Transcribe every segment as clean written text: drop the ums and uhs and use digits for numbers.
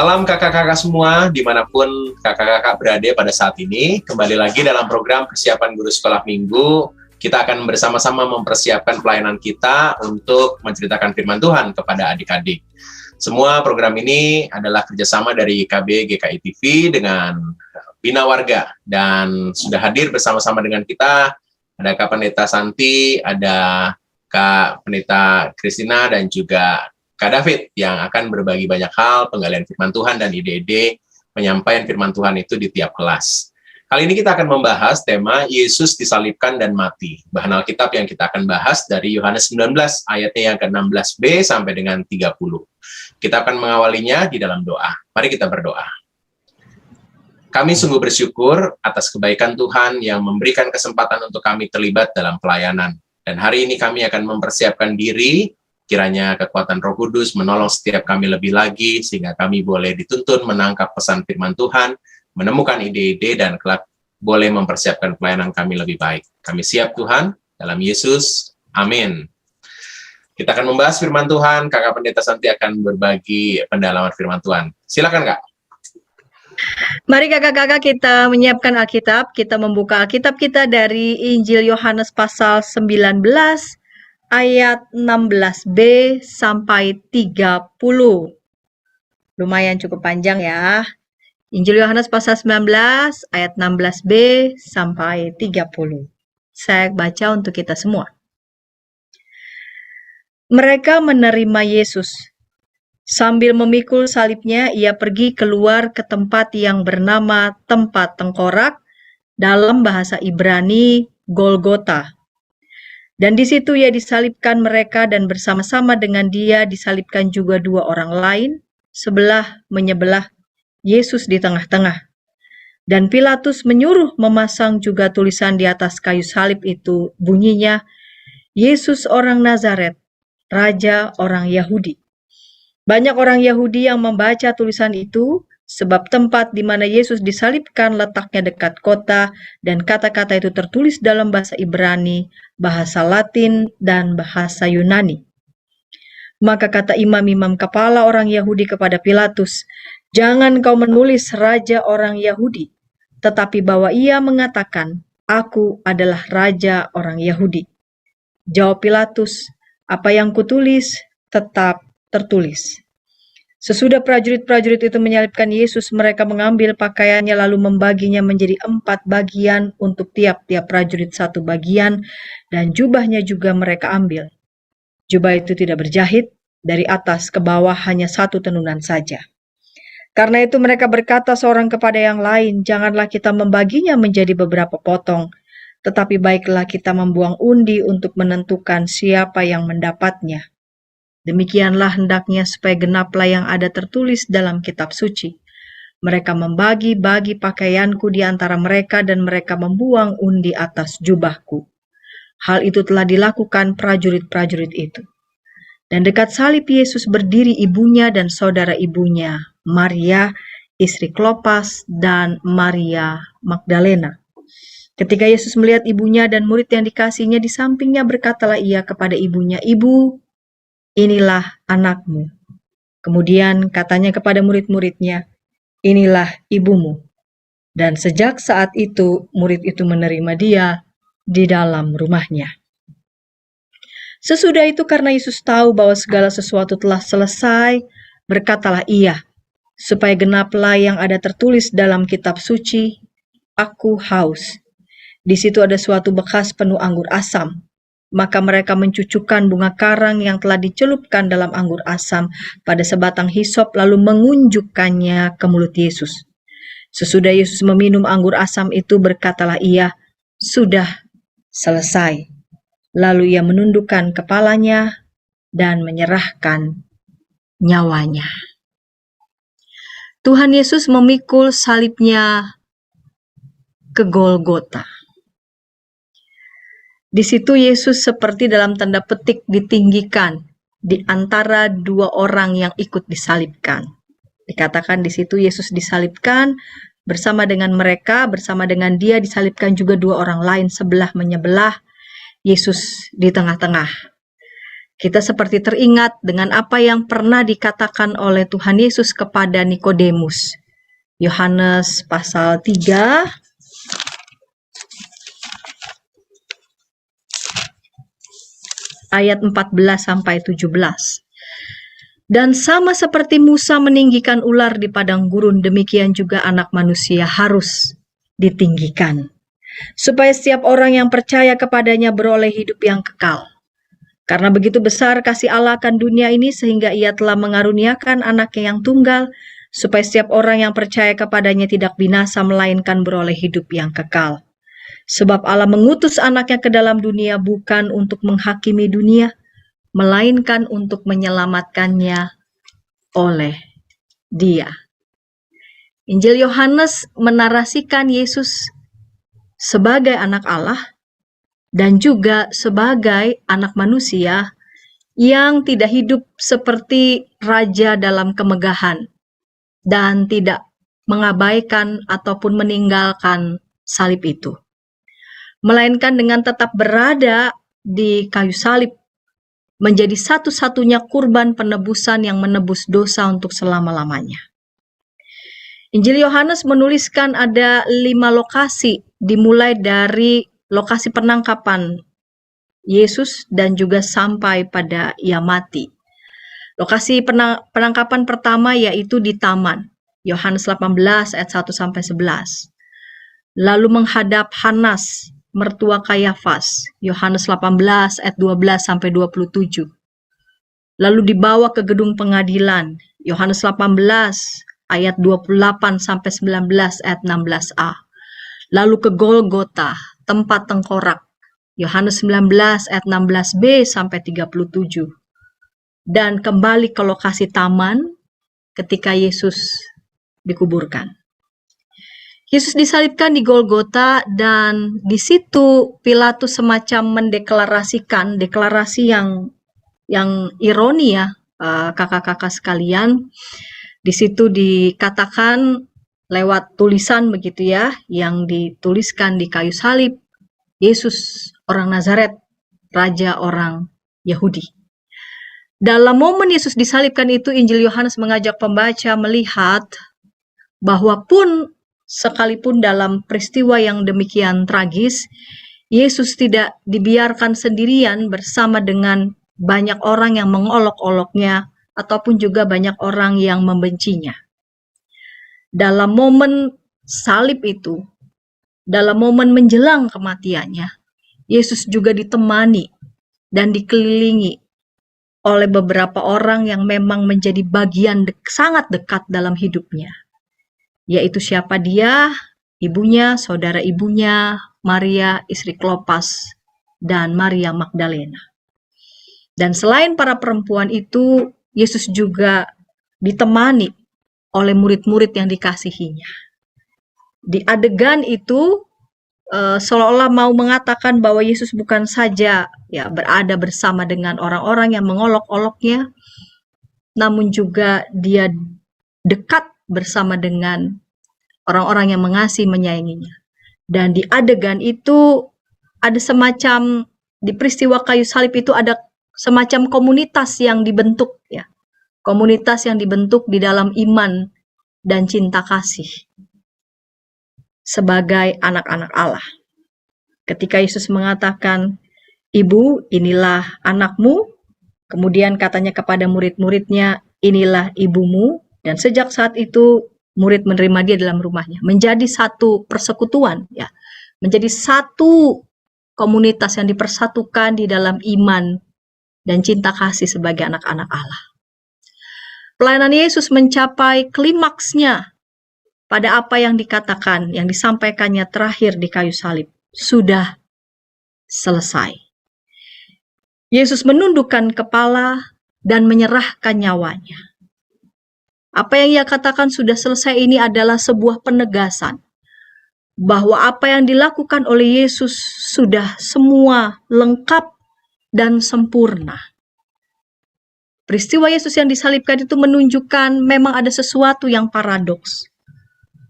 Salam kakak-kakak semua, dimanapun kakak-kakak berada pada saat ini. Kembali lagi dalam program persiapan guru sekolah minggu. Kita akan bersama-sama mempersiapkan pelayanan kita untuk menceritakan firman Tuhan kepada adik-adik. Semua program ini adalah kerjasama dari YKB GKI TV dengan Bina Warga. Dan sudah hadir bersama-sama dengan kita, ada Kak Pendeta Santi, ada Kak Pendeta Kristina, dan juga Kak David yang akan berbagi banyak hal, penggalian firman Tuhan dan ide-ide penyampaian firman Tuhan itu di tiap kelas. Kali ini kita akan membahas tema Yesus disalibkan dan mati. Bahan Alkitab yang kita akan bahas dari Yohanes 19 ayatnya yang ke-16b sampai dengan 30. Kita akan mengawalinya di dalam doa. Mari kita berdoa. Kami sungguh bersyukur atas kebaikan Tuhan yang memberikan kesempatan untuk kami terlibat dalam pelayanan. Dan hari ini kami akan mempersiapkan diri. Kiranya kekuatan Roh Kudus menolong setiap kami lebih lagi, sehingga kami boleh dituntun menangkap pesan firman Tuhan, menemukan ide-ide, dan kelak boleh mempersiapkan pelayanan kami lebih baik. Kami siap Tuhan, dalam Yesus, amin. Kita akan membahas firman Tuhan, Kakak Pendeta Santi akan berbagi pendalaman firman Tuhan. Silakan Kak. Mari kakak-kakak kita menyiapkan Alkitab, kita membuka Alkitab kita dari Injil Yohanes pasal 19, ayat 16b sampai 30. Lumayan cukup panjang ya. Injil Yohanes pasal 19 ayat 16b sampai 30. Saya baca untuk kita semua. Mereka menerima Yesus. Sambil memikul salibnya, ia pergi keluar ke tempat yang bernama tempat tengkorak, dalam bahasa Ibrani Golgota. Dan di situ ia disalibkan mereka, dan bersama-sama dengan dia disalibkan juga dua orang lain, sebelah menyebelah, Yesus di tengah-tengah. Dan Pilatus menyuruh memasang juga tulisan di atas kayu salib itu, bunyinya, Yesus orang Nazaret, Raja orang Yahudi. Banyak orang Yahudi yang membaca tulisan itu, sebab tempat di mana Yesus disalibkan letaknya dekat kota, dan kata-kata itu tertulis dalam bahasa Ibrani, bahasa Latin, dan bahasa Yunani. Maka kata imam-imam kepala orang Yahudi kepada Pilatus, "Jangan kau menulis Raja orang Yahudi, tetapi bahwa ia mengatakan, Aku adalah Raja orang Yahudi." Jawab Pilatus, "Apa yang kutulis, tetap tertulis." Sesudah prajurit-prajurit itu menyalibkan Yesus, mereka mengambil pakaiannya lalu membaginya menjadi 4 bagian, untuk tiap-tiap prajurit 1 bagian, dan jubahnya juga mereka ambil. Jubah itu tidak berjahit, dari atas ke bawah hanya 1 tenunan saja. Karena itu mereka berkata seorang kepada yang lain, "Janganlah kita membaginya menjadi beberapa potong, tetapi baiklah kita membuang undi untuk menentukan siapa yang mendapatnya. Demikianlah hendaknya supaya genaplah yang ada tertulis dalam kitab suci. Mereka membagi-bagi pakaianku di antara mereka, dan mereka membuang undi atas jubahku." Hal itu telah dilakukan prajurit-prajurit itu. Dan dekat salib Yesus berdiri ibunya dan saudara ibunya, Maria, istri Klopas, dan Maria Magdalena. Ketika Yesus melihat ibunya dan murid yang dikasihnya di sampingnya, berkatalah ia kepada ibunya, "Ibu, inilah anakmu." Kemudian katanya kepada murid-muridnya, "Inilah ibumu." Dan sejak saat itu, murid itu menerima dia di dalam rumahnya. Sesudah itu, karena Yesus tahu bahwa segala sesuatu telah selesai, berkatalah ia, supaya genaplah yang ada tertulis dalam kitab suci, "Aku haus." Di situ ada suatu bekas penuh anggur asam. Maka mereka mencucukkan bunga karang yang telah dicelupkan dalam anggur asam pada sebatang hisop, lalu mengunjukkannya ke mulut Yesus. Sesudah Yesus meminum anggur asam itu, berkatalah ia, "Sudah selesai." Lalu ia menundukkan kepalanya dan menyerahkan nyawanya. Tuhan Yesus memikul salibnya ke Golgota. Di situ Yesus seperti dalam tanda petik ditinggikan di antara 2 orang yang ikut disalibkan. Dikatakan di situ Yesus disalibkan bersama dengan mereka, bersama dengan dia disalibkan juga 2 orang lain sebelah menyebelah, Yesus di tengah-tengah. Kita seperti teringat dengan apa yang pernah dikatakan oleh Tuhan Yesus kepada Nikodemus. Yohanes pasal 3 ayat 14 sampai 17. Dan sama seperti Musa meninggikan ular di padang gurun, demikian juga Anak Manusia harus ditinggikan, supaya setiap orang yang percaya kepadanya beroleh hidup yang kekal. Karena begitu besar kasih Allah akan dunia ini, sehingga Ia telah mengaruniakan Anaknya yang tunggal, supaya setiap orang yang percaya kepadanya tidak binasa, melainkan beroleh hidup yang kekal. Sebab Allah mengutus Anaknya ke dalam dunia bukan untuk menghakimi dunia, melainkan untuk menyelamatkannya oleh Dia. Injil Yohanes menarasikan Yesus sebagai anak Allah dan juga sebagai anak manusia yang tidak hidup seperti raja dalam kemegahan dan tidak mengabaikan ataupun meninggalkan salib itu, melainkan dengan tetap berada di kayu salib, menjadi satu-satunya kurban penebusan yang menebus dosa untuk selama-lamanya. Injil Yohanes menuliskan ada 5 lokasi, dimulai dari lokasi penangkapan Yesus dan juga sampai pada Ia mati. Lokasi penangkapan pertama yaitu di taman, Yohanes 18 ayat 1 sampai 11. Lalu menghadap Hanas, mertua Kayafas, Yohanes 18 ayat 12 sampai 27. Lalu dibawa ke gedung pengadilan, Yohanes 18 ayat 28 sampai 19 ayat 16a. Lalu ke Golgota, tempat tengkorak, Yohanes 19 ayat 16b sampai 37. Dan kembali ke lokasi taman ketika Yesus dikuburkan. Yesus disalibkan di Golgota, dan di situ Pilatus semacam mendeklarasikan deklarasi yang ironi ya, kakak-kakak sekalian. Di situ dikatakan lewat tulisan begitu ya, yang dituliskan di kayu salib, Yesus orang Nazaret, Raja orang Yahudi. Dalam momen Yesus disalibkan itu, Injil Yohanes mengajak pembaca melihat bahwa pun sekalipun dalam peristiwa yang demikian tragis, Yesus tidak dibiarkan sendirian bersama dengan banyak orang yang mengolok-oloknya ataupun juga banyak orang yang membencinya. Dalam momen salib itu, dalam momen menjelang kematiannya, Yesus juga ditemani dan dikelilingi oleh beberapa orang yang memang menjadi bagian sangat dekat dalam hidupnya. Yaitu siapa dia? Ibunya, saudara ibunya, Maria, istri Klopas, dan Maria Magdalena. Dan selain para perempuan itu, Yesus juga ditemani oleh murid-murid yang dikasihinya. Di adegan itu seolah-olah mau mengatakan bahwa Yesus bukan saja ya berada bersama dengan orang-orang yang mengolok-oloknya, namun juga Dia dekat bersama dengan orang-orang yang mengasihi menyayanginya. Dan di adegan itu ada semacam, di peristiwa kayu salib itu ada semacam komunitas yang dibentuk ya. Komunitas yang dibentuk di dalam iman dan cinta kasih sebagai anak-anak Allah. Ketika Yesus mengatakan, "Ibu, inilah anakmu," kemudian katanya kepada murid-muridnya, "Inilah ibumu," dan sejak saat itu murid menerima Dia dalam rumahnya, menjadi satu persekutuan ya, menjadi satu komunitas yang dipersatukan di dalam iman dan cinta kasih sebagai anak-anak Allah. Pelayanan Yesus mencapai klimaksnya pada apa yang dikatakan, yang disampaikannya terakhir di kayu salib. Sudah selesai. Yesus menundukkan kepala dan menyerahkan nyawanya. Apa yang Ia katakan sudah selesai ini adalah sebuah penegasan bahwa apa yang dilakukan oleh Yesus sudah semua lengkap dan sempurna. Peristiwa Yesus yang disalibkan itu menunjukkan memang ada sesuatu yang paradoks,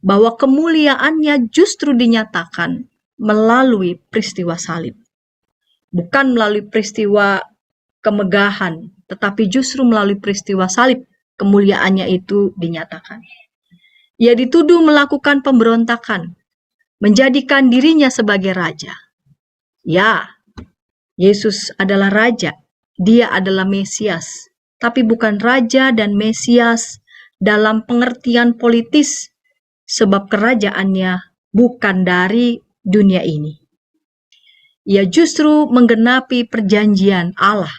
bahwa kemuliaannya justru dinyatakan melalui peristiwa salib, bukan melalui peristiwa kemegahan, tetapi justru melalui peristiwa salib kemuliaannya itu dinyatakan. Ia dituduh melakukan pemberontakan, menjadikan dirinya sebagai raja. Ya, Yesus adalah raja, dia adalah Mesias, tapi bukan raja dan Mesias dalam pengertian politis, sebab kerajaannya bukan dari dunia ini. Ia justru menggenapi perjanjian Allah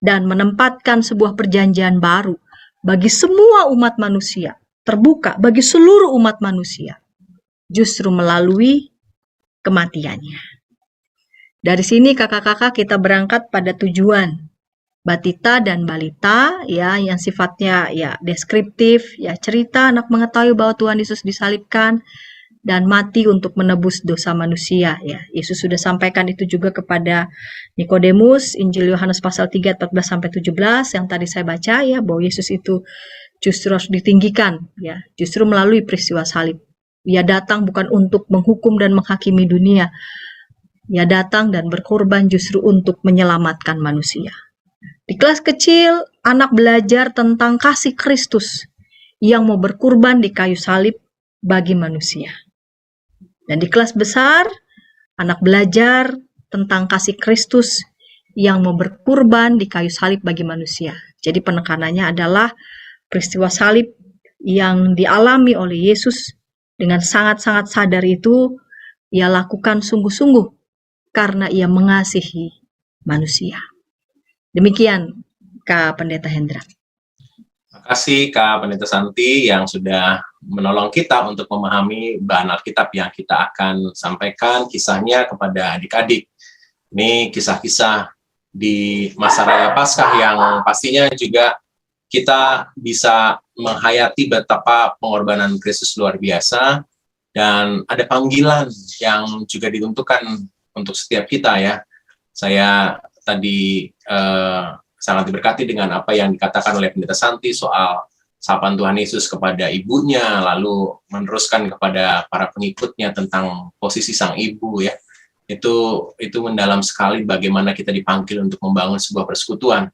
dan menempatkan sebuah perjanjian baru bagi semua umat manusia, terbuka bagi seluruh umat manusia, justru melalui kematiannya. Dari sini kakak-kakak kita berangkat pada tujuan batita dan balita, ya, yang sifatnya ya deskriptif, ya cerita anak mengetahui bahwa Tuhan Yesus disalibkan dan mati untuk menebus dosa manusia, ya. Yesus sudah sampaikan itu juga kepada Nikodemus, Injil Yohanes pasal 3 14 sampai 17 yang tadi saya baca, ya, bahwa Yesus itu justru harus ditinggikan, ya, justru melalui peristiwa salib. Ia datang bukan untuk menghukum dan menghakimi dunia. Ia datang dan berkorban justru untuk menyelamatkan manusia. Di kelas kecil, anak belajar tentang kasih Kristus yang mau berkorban di kayu salib bagi manusia. Dan di kelas besar, anak belajar tentang kasih Kristus yang mau berkorban di kayu salib bagi manusia. Jadi penekanannya adalah peristiwa salib yang dialami oleh Yesus dengan sangat-sangat sadar itu ia lakukan sungguh-sungguh karena ia mengasihi manusia. Demikian Kak Pendeta Hendra. Terima kasih Kak Pendeta Santi yang sudah menolong kita untuk memahami bahan Alkitab yang kita akan sampaikan kisahnya kepada adik-adik. Ini kisah-kisah di masa Raya Paskah yang pastinya juga kita bisa menghayati betapa pengorbanan Kristus luar biasa, dan ada panggilan yang juga ditentukan untuk setiap kita, ya. Saya tadi sangat diberkati dengan apa yang dikatakan oleh Pendeta Santi soal sapaan Tuhan Yesus kepada ibunya, lalu meneruskan kepada para pengikutnya tentang posisi sang ibu, ya. Itu mendalam sekali bagaimana kita dipanggil untuk membangun sebuah persekutuan,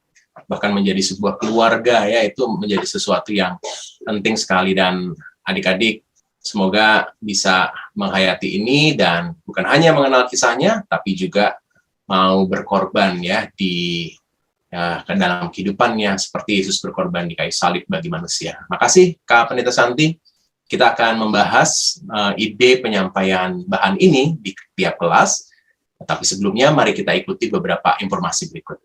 bahkan menjadi sebuah keluarga, ya. Itu menjadi sesuatu yang penting sekali, dan adik-adik semoga bisa menghayati ini dan bukan hanya mengenal kisahnya, tapi juga mau berkorban, ya, di dalam kehidupannya seperti Yesus berkorban di kayu salib bagi manusia. Makasih Kak Pendeta Santi. Kita akan membahas ide penyampaian bahan ini di tiap kelas. Tapi sebelumnya mari kita ikuti beberapa informasi berikut.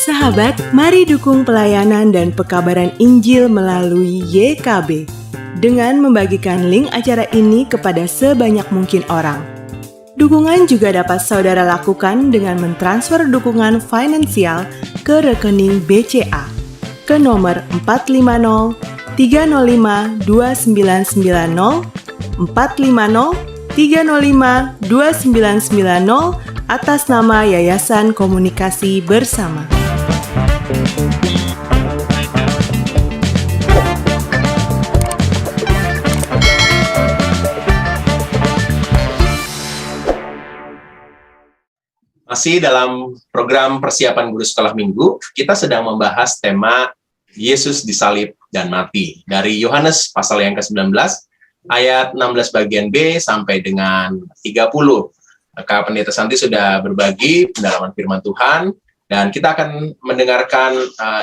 Sahabat, mari dukung pelayanan dan pekabaran Injil melalui YKB dengan membagikan link acara ini kepada sebanyak mungkin orang. Dukungan juga dapat saudara lakukan dengan mentransfer dukungan finansial ke rekening BCA ke nomor 450 305 2990 450 305 2990 atas nama Yayasan Komunikasi Bersama. Masih dalam program persiapan guru sekolah minggu, kita sedang membahas tema Yesus disalib dan mati dari Yohanes pasal yang ke-19 ayat 16 bagian B sampai dengan 30. Kak Pendeta Santi sudah berbagi pendalaman firman Tuhan, dan kita akan mendengarkan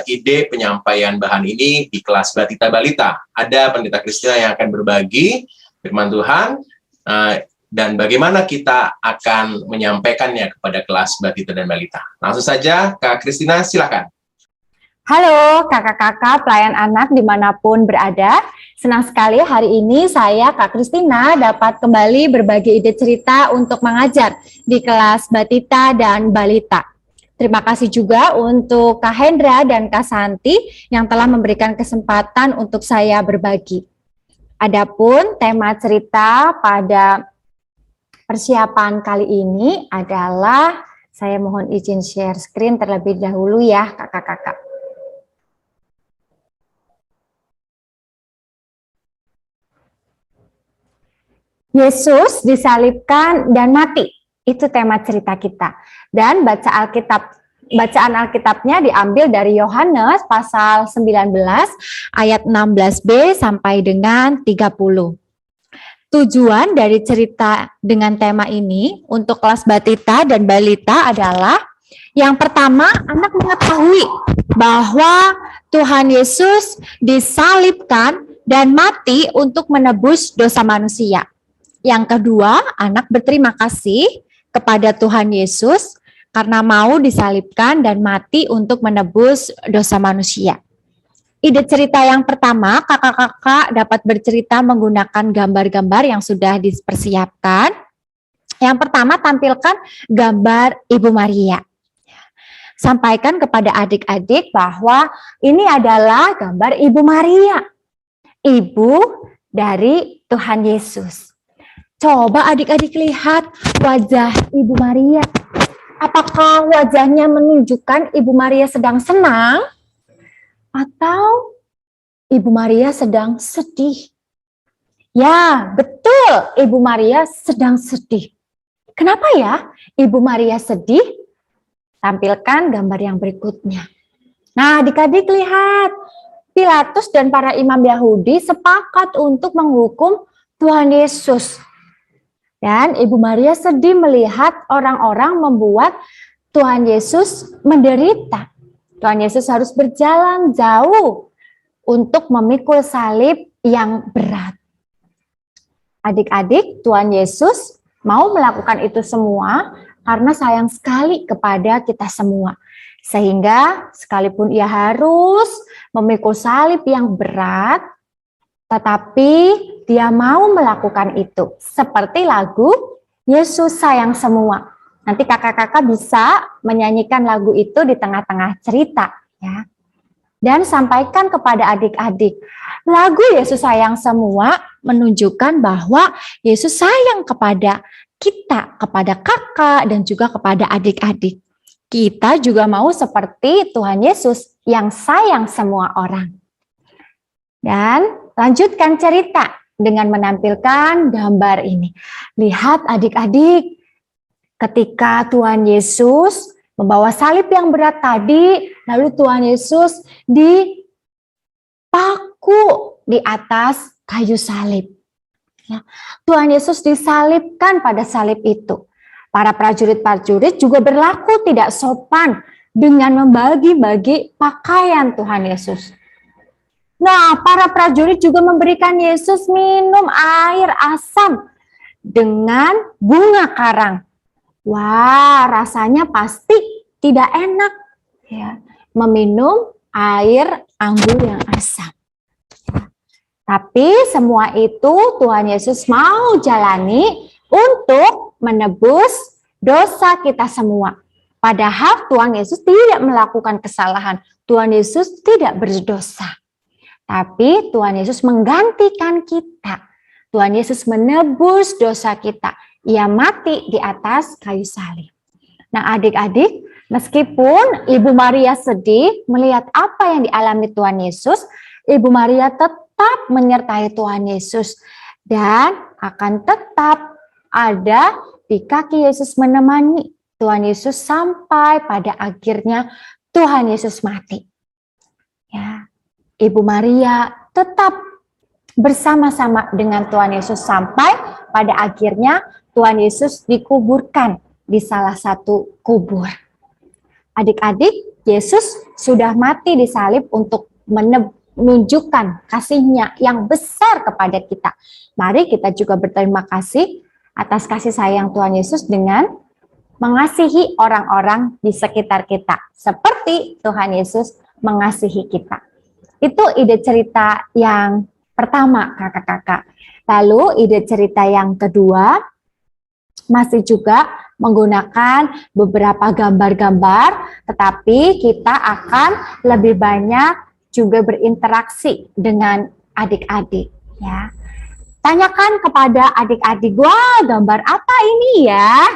ide penyampaian bahan ini di kelas Batita Balita. Ada Pendeta Kristina yang akan berbagi firman Tuhan, dan bagaimana kita akan menyampaikannya kepada kelas Batita dan Balita. Langsung saja, Kak Kristina, silakan. Halo kakak-kakak pelayan anak dimanapun berada. Senang sekali hari ini saya, Kak Kristina, dapat kembali berbagi ide cerita untuk mengajar di kelas Batita dan Balita. Terima kasih juga untuk Kak Hendra dan Kak Santi yang telah memberikan kesempatan untuk saya berbagi. Adapun tema cerita pada persiapan kali ini adalah, saya mohon izin share screen terlebih dahulu ya kakak-kakak. Yesus disalibkan dan mati. Itu tema cerita kita. Dan bacaan Alkitabnya diambil dari Yohanes pasal 19 ayat 16b sampai dengan 30. Tujuan dari cerita dengan tema ini untuk kelas batita dan balita adalah yang pertama, anak mengetahui bahwa Tuhan Yesus disalibkan dan mati untuk menebus dosa manusia. Yang kedua, anak berterima kasih kepada Tuhan Yesus karena mau disalibkan dan mati untuk menebus dosa manusia. Ide cerita yang pertama, kakak-kakak dapat bercerita menggunakan gambar-gambar yang sudah dipersiapkan. Yang pertama, tampilkan gambar Ibu Maria. Sampaikan kepada adik-adik bahwa ini adalah gambar Ibu Maria, ibu dari Tuhan Yesus. Coba adik-adik lihat wajah Ibu Maria. Apakah wajahnya menunjukkan Ibu Maria sedang senang atau Ibu Maria sedang sedih? Ya, betul, Ibu Maria sedang sedih. Kenapa ya Ibu Maria sedih? Tampilkan gambar yang berikutnya. Nah, adik-adik lihat, Pilatus dan para imam Yahudi sepakat untuk menghukum Tuhan Yesus. Dan Ibu Maria sedih melihat orang-orang membuat Tuhan Yesus menderita. Tuhan Yesus harus berjalan jauh untuk memikul salib yang berat. Adik-adik, Tuhan Yesus mau melakukan itu semua karena sayang sekali kepada kita semua. Sehingga sekalipun ia harus memikul salib yang berat, tetapi dia mau melakukan itu. Seperti lagu Yesus Sayang Semua. Nanti kakak-kakak bisa menyanyikan lagu itu di tengah-tengah cerita, ya. Dan sampaikan kepada adik-adik. Lagu Yesus Sayang Semua menunjukkan bahwa Yesus sayang kepada kita, kepada kakak dan juga kepada adik-adik. Kita juga mau seperti Tuhan Yesus yang sayang semua orang. Dan lanjutkan cerita dengan menampilkan gambar ini. Lihat adik-adik, ketika Tuhan Yesus membawa salib yang berat tadi, lalu Tuhan Yesus dipaku di atas kayu salib. Ya. Tuhan Yesus disalibkan pada salib itu. Para prajurit-prajurit juga berlaku tidak sopan dengan membagi-bagi pakaian Tuhan Yesus. Nah, para prajurit juga memberikan Yesus minum air asam dengan bunga karang. Wah, rasanya pasti tidak enak ya, meminum air anggur yang asam. Tapi semua itu Tuhan Yesus mau jalani untuk menebus dosa kita semua. Padahal Tuhan Yesus tidak melakukan kesalahan. Tuhan Yesus tidak berdosa. Tapi Tuhan Yesus menggantikan kita. Tuhan Yesus menebus dosa kita. Ia mati di atas kayu salib. Nah, adik-adik, meskipun Ibu Maria sedih melihat apa yang dialami Tuhan Yesus, Ibu Maria tetap menyertai Tuhan Yesus dan akan tetap ada di kaki Yesus menemani Tuhan Yesus sampai pada akhirnya Tuhan Yesus mati. Ya, Ibu Maria tetap bersama-sama dengan Tuhan Yesus sampai pada akhirnya Tuhan Yesus dikuburkan di salah satu kubur. Adik-adik, Yesus sudah mati di salib untuk menunjukkan kasih-Nya yang besar kepada kita. Mari kita juga berterima kasih atas kasih sayang Tuhan Yesus dengan mengasihi orang-orang di sekitar kita. Seperti Tuhan Yesus mengasihi kita. Itu ide cerita yang pertama, kakak-kakak. Lalu ide cerita yang kedua, masih juga menggunakan beberapa gambar-gambar, tetapi kita akan lebih banyak juga berinteraksi dengan adik-adik. Ya. Tanyakan kepada adik-adik, wah gambar apa ini ya?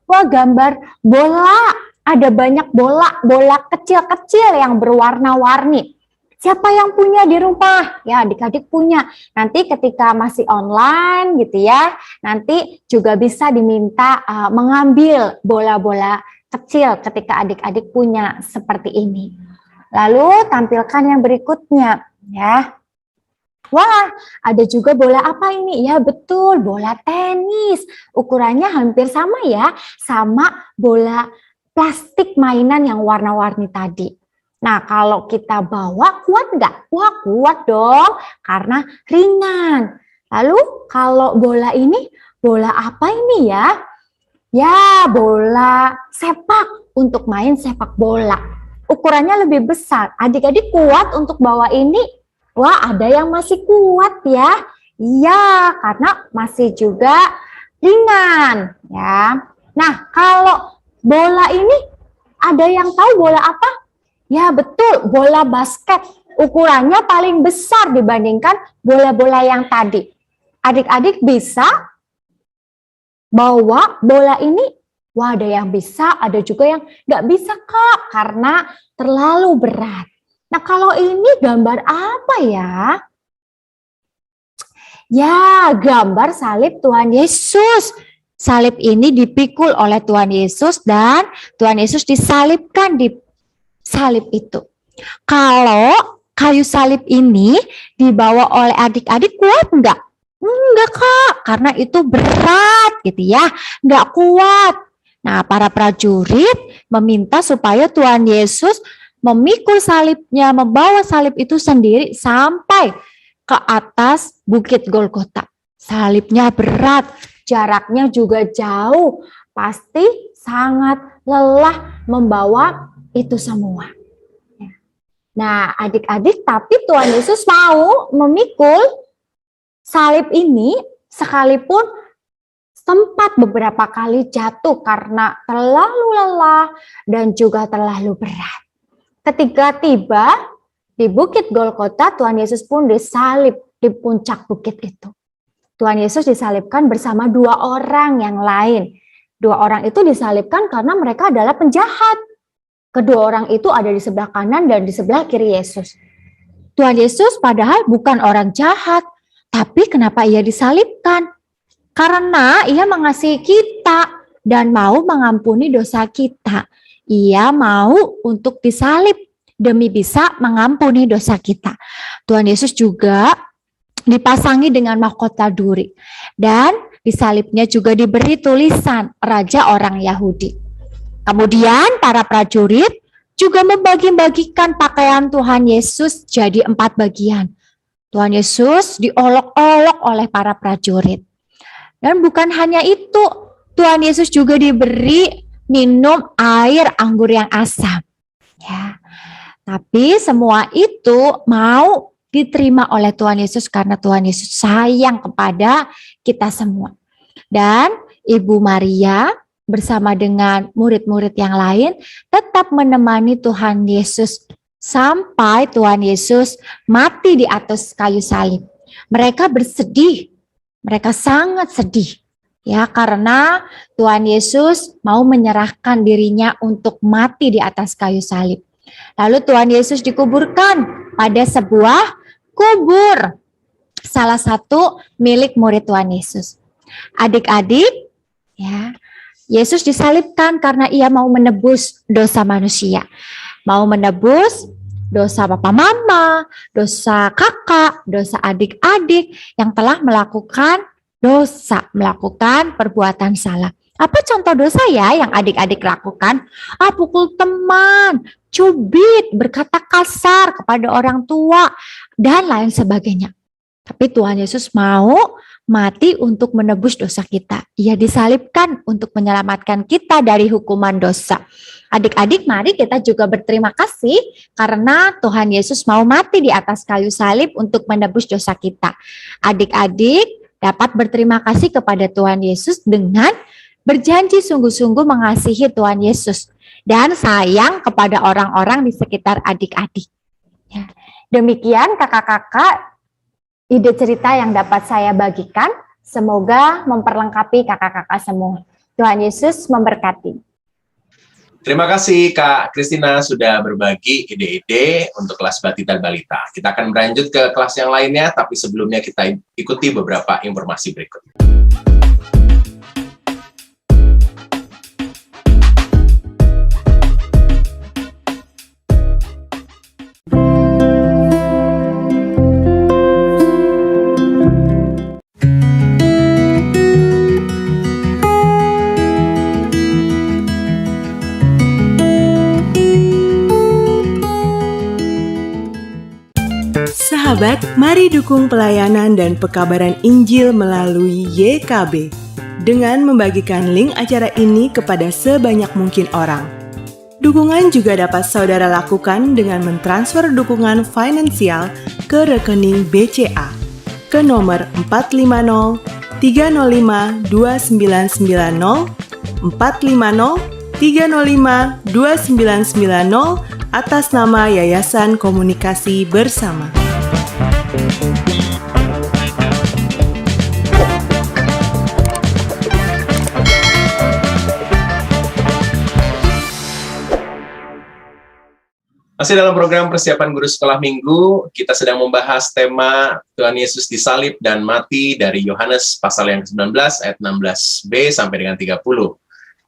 Wah gambar bola, ada banyak bola kecil-kecil yang berwarna-warni. Siapa yang punya di rumah? Ya, adik-adik punya. Nanti ketika masih online gitu ya, nanti juga bisa diminta mengambil bola-bola kecil ketika adik-adik punya seperti ini. Lalu tampilkan yang berikutnya ya. Wah, ada juga bola apa ini? Ya betul, bola tenis. Ukurannya hampir sama ya, sama bola plastik mainan yang warna-warni tadi. Nah, kalau kita bawa kuat nggak? Wah, kuat dong, karena ringan. Lalu kalau bola ini, bola apa ini ya? Ya, bola sepak, untuk main sepak bola. Ukurannya lebih besar. Adik-adik kuat untuk bawa ini? Wah, ada yang masih kuat ya. Iya, karena masih juga ringan ya. Nah, kalau bola ini ada yang tahu bola apa? Ya, betul, bola basket. Ukurannya paling besar dibandingkan bola-bola yang tadi. Adik-adik bisa bawa bola ini? Wah, ada yang bisa, ada juga yang nggak bisa, Kak, karena terlalu berat. Nah, kalau ini gambar apa ya? Ya, gambar salib Tuhan Yesus. Salib ini dipikul oleh Tuhan Yesus dan Tuhan Yesus disalibkan di salib itu. Kalau kayu salib ini dibawa oleh adik-adik kuat enggak? Enggak, Kak, karena itu berat gitu ya, enggak kuat. Nah, para prajurit meminta supaya Tuhan Yesus memikul salibnya, membawa salib itu sendiri sampai ke atas Bukit Golgota. Salibnya berat, jaraknya juga jauh, pasti sangat lelah membawa itu semua. Nah, adik-adik, tapi Tuhan Yesus mau memikul salib ini sekalipun sempat beberapa kali jatuh karena terlalu lelah dan juga terlalu berat. Ketika tiba di Bukit Golgota, Tuhan Yesus pun disalib di puncak bukit itu. Tuhan Yesus disalibkan bersama dua orang yang lain. Dua orang itu disalibkan karena mereka adalah penjahat. Kedua orang itu ada di sebelah kanan dan di sebelah kiri Yesus. Tuhan Yesus padahal bukan orang jahat, tapi kenapa ia disalibkan? Karena ia mengasihi kita dan mau mengampuni dosa kita. Ia mau untuk disalib demi bisa mengampuni dosa kita. Tuhan Yesus juga dipasangi dengan mahkota duri. Dan di salibnya juga diberi tulisan Raja Orang Yahudi. Kemudian para prajurit juga membagi-bagikan pakaian Tuhan Yesus jadi 4 bagian. Tuhan Yesus diolok-olok oleh para prajurit. Dan bukan hanya itu, Tuhan Yesus juga diberi minum air anggur yang asam. Ya. Tapi semua itu mau diterima oleh Tuhan Yesus karena Tuhan Yesus sayang kepada kita semua. Dan Ibu Maria bersama dengan murid-murid yang lain tetap menemani Tuhan Yesus sampai Tuhan Yesus mati di atas kayu salib. Mereka bersedih, mereka sangat sedih. Ya, karena Tuhan Yesus mau menyerahkan dirinya untuk mati di atas kayu salib. Lalu Tuhan Yesus dikuburkan pada sebuah kubur, salah satu milik murid Tuhan Yesus. Adik-adik, ya, Yesus disalibkan karena ia mau menebus dosa manusia. Mau menebus dosa papa mama, dosa kakak, dosa adik-adik yang telah melakukan dosa, melakukan perbuatan salah. Apa contoh dosa ya yang adik-adik lakukan? Pukul teman, cubit, berkata kasar kepada orang tua, dan lain sebagainya. Tapi Tuhan Yesus mau mati untuk menebus dosa kita. Ia disalibkan untuk menyelamatkan kita dari hukuman dosa. Adik-adik, mari kita juga berterima kasih karena Tuhan Yesus mau mati di atas kayu salib untuk menebus dosa kita. Adik-adik dapat berterima kasih kepada Tuhan Yesus dengan berjanji sungguh-sungguh mengasihi Tuhan Yesus dan sayang kepada orang-orang di sekitar adik-adik. Ya. Demikian kakak-kakak, ide cerita yang dapat saya bagikan. Semoga memperlengkapi kakak-kakak semua. Tuhan Yesus memberkati. Terima kasih Kak Kristina sudah berbagi ide-ide untuk kelas Batita Balita. Kita akan berlanjut ke kelas yang lainnya, tapi sebelumnya kita ikuti beberapa informasi berikut. Sahabat, mari dukung pelayanan dan pekabaran Injil melalui YKB dengan membagikan link acara ini kepada sebanyak mungkin orang. Dukungan juga dapat saudara lakukan dengan mentransfer dukungan finansial ke rekening BCA ke nomor 450 305 2990 450 305 2990 atas nama Yayasan Komunikasi Bersama. Masih dalam program persiapan guru sekolah minggu, kita sedang membahas tema Tuhan Yesus disalib dan mati dari Yohanes pasal yang ke-19 ayat 16b sampai dengan 30.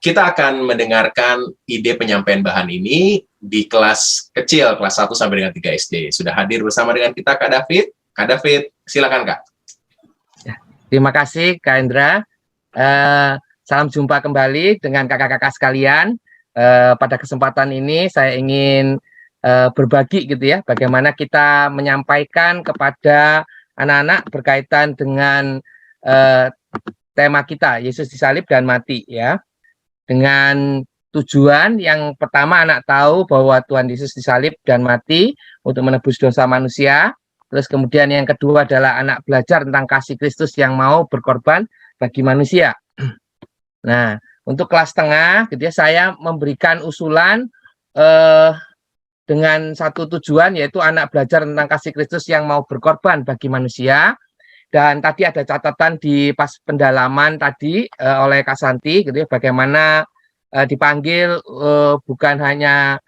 Kita akan mendengarkan ide penyampaian bahan ini di kelas kecil, kelas 1 sampai dengan 3 SD. Sudah hadir bersama dengan kita Kak David. Kak David, silakan Kak. Terima kasih Kak Indra. Salam jumpa kembali dengan kakak-kakak sekalian. Pada kesempatan ini saya ingin berbagi gitu ya, bagaimana kita menyampaikan kepada anak-anak berkaitan dengan tema kita, Yesus disalib dan mati ya. Dengan tujuan yang pertama anak tahu bahwa Tuhan Yesus disalib dan mati untuk menebus dosa manusia. Terus kemudian yang kedua adalah anak belajar tentang kasih Kristus yang mau berkorban bagi manusia. Nah, untuk kelas tengah gitu ya, saya memberikan usulan dengan satu tujuan, yaitu anak belajar tentang kasih Kristus yang mau berkorban bagi manusia. Dan tadi ada catatan di pas pendalaman tadi oleh Kak Santi gitu ya, bagaimana dipanggil bukan hanya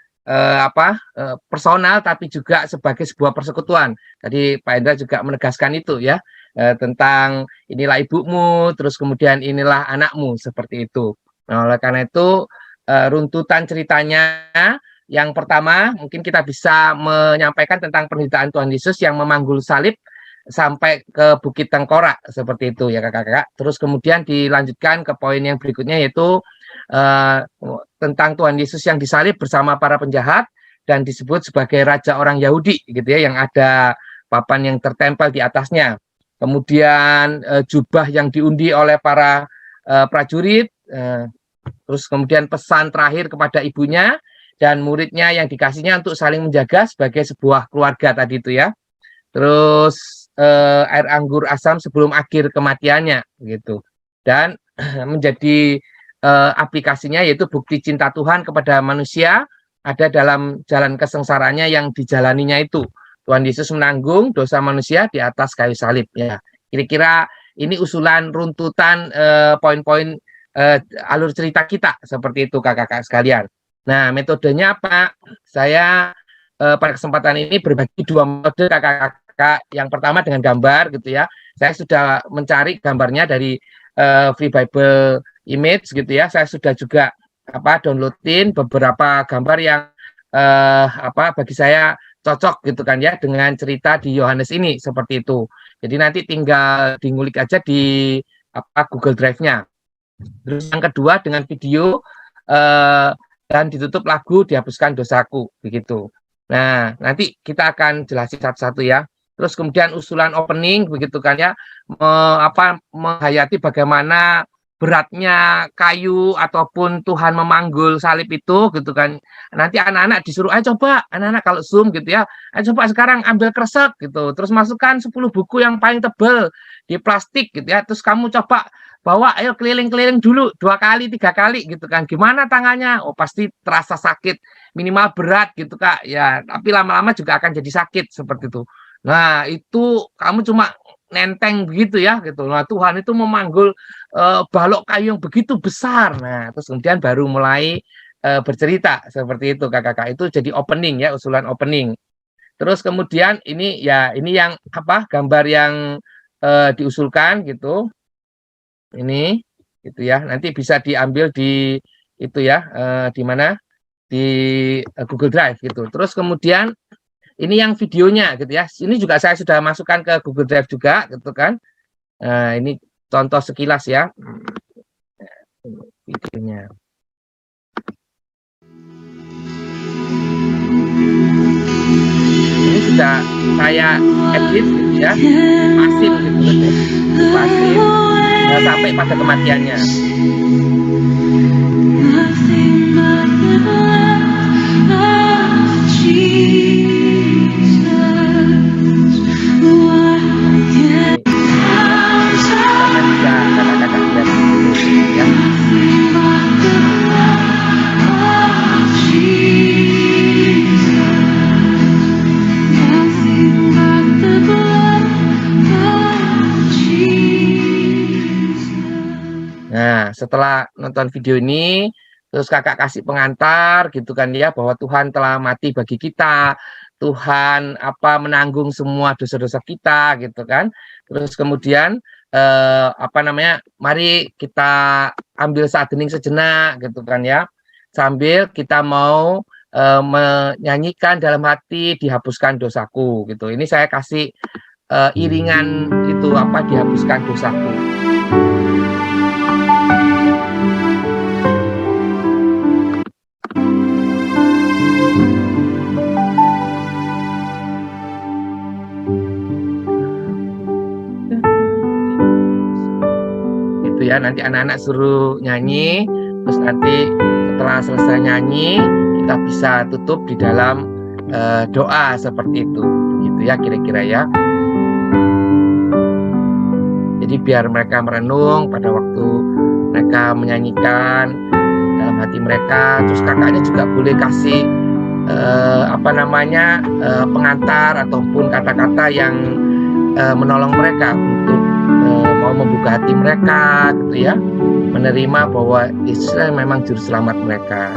personal tapi juga sebagai sebuah persekutuan. Tadi Pak Indra juga menegaskan itu ya, tentang inilah ibumu, terus kemudian inilah anakmu, seperti itu. Nah, oleh karena itu runtutan ceritanya yang pertama mungkin kita bisa menyampaikan tentang penderitaan Tuhan Yesus yang memanggul salib sampai ke Bukit Tengkorak, seperti itu ya kakak-kakak. Terus kemudian dilanjutkan ke poin yang berikutnya, yaitu tentang Tuhan Yesus yang disalib bersama para penjahat dan disebut sebagai Raja orang Yahudi gitu ya, yang ada papan yang tertempel di atasnya. Kemudian jubah yang diundi oleh para prajurit, terus kemudian pesan terakhir kepada ibunya dan muridnya yang dikasihnya untuk saling menjaga sebagai sebuah keluarga tadi itu ya. Terus air anggur asam sebelum akhir kematiannya gitu. Dan menjadi aplikasinya yaitu bukti cinta Tuhan kepada manusia ada dalam jalan kesengsaranya yang dijalaninya itu. Tuhan Yesus menanggung dosa manusia di atas kayu salib ya. Kira-kira ini usulan runtutan poin-poin alur cerita kita, seperti itu kakak-kakak sekalian. Nah, metodenya apa? Saya pada kesempatan ini berbagi dua metode kakak-kakak. Yang pertama dengan gambar gitu ya. Saya sudah mencari gambarnya dari Free Bible Image gitu ya. Saya sudah juga downloadin beberapa gambar yang bagi saya cocok gitu kan ya dengan cerita di Yohanes ini, seperti itu. Jadi nanti tinggal ngulik aja di Google Drive-nya. Terus yang kedua dengan video dan ditutup lagu Dihapuskan Dosaku begitu. Nah, nanti kita akan jelasin satu-satu ya. Terus kemudian usulan opening begitu kan ya, menghayati bagaimana beratnya kayu ataupun Tuhan memanggul salib itu gitu kan. Nanti anak-anak disuruh, ayo coba, anak-anak kalau Zoom gitu ya, ayo coba sekarang ambil kresek gitu, terus masukkan 10 buku yang paling tebal di plastik gitu ya, terus kamu coba bawa, ayo keliling-keliling dulu 2 kali 3 kali gitu kan. Gimana tangannya? Oh pasti terasa sakit, minimal berat gitu Kak ya, tapi lama-lama juga akan jadi sakit, seperti itu. Nah, itu kamu cuma nenteng begitu ya gitu. Nah, Tuhan itu memanggul balok kayu yang begitu besar. Nah, terus kemudian baru mulai bercerita seperti itu kakak-kakak. Itu jadi opening ya, usulan opening. Terus kemudian ini yang gambar yang diusulkan gitu. Ini gitu ya. Nanti bisa diambil di itu ya, di mana? Di Google Drive gitu. Terus kemudian ini yang videonya gitu ya. Ini juga saya sudah masukkan ke Google Drive juga gitu kan. Ini contoh sekilas ya. Videonya. Ini sudah saya edit gitu ya. Pasif gitu. Pasif. Sampai pada kematiannya. Nah, setelah nonton video ini, terus kakak kasih pengantar gitu kan ya, bahwa Tuhan telah mati bagi kita, Tuhan menanggung semua dosa-dosa kita gitu kan. Terus kemudian mari kita ambil saat hening sejenak gitu kan ya, sambil kita mau menyanyikan dalam hati dihapuskan dosaku gitu. Ini saya kasih iringan itu dihapuskan dosaku. Ya, nanti anak-anak suruh nyanyi, terus nanti setelah selesai nyanyi kita bisa tutup di dalam doa seperti itu, begitu ya kira-kira ya. Jadi biar mereka merenung pada waktu mereka menyanyikan dalam hati mereka. Terus kakaknya juga boleh kasih pengantar ataupun kata-kata yang menolong mereka untuk mau membuka hati mereka gitu ya, menerima bahwa Yesus memang juru selamat mereka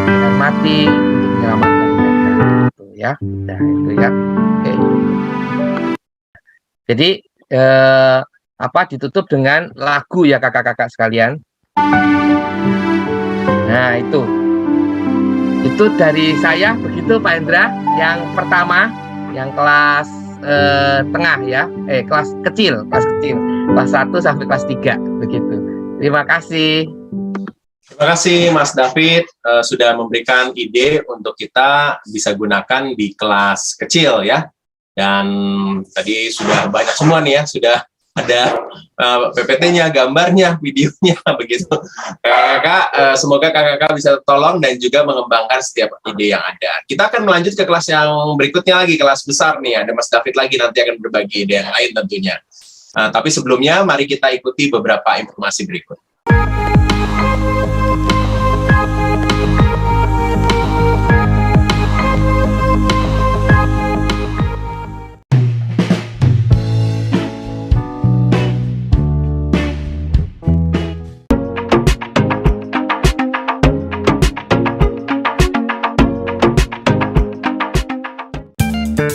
dan mati untuk menyelamatkan mereka gitu ya. Nah itu ya. Oke. Jadi ditutup dengan lagu ya kakak-kakak sekalian. Nah itu dari saya begitu Pak Hendra. Yang pertama yang kelas tengah ya, kelas kecil, kelas 1 sampai kelas 3 begitu. Terima kasih. Terima kasih Mas David sudah memberikan ide untuk kita bisa gunakan di kelas kecil ya. Dan tadi sudah banyak semua nih ya, sudah ada PPT-nya, gambarnya, videonya begitu. Kakak-kakak, semoga kakak-kakak bisa tolong dan juga mengembangkan setiap ide yang ada. Kita akan melanjut ke kelas yang berikutnya lagi, kelas besar nih. Ada Mas David lagi nanti akan berbagi ide yang lain tentunya. Tapi sebelumnya, mari kita ikuti beberapa informasi berikut.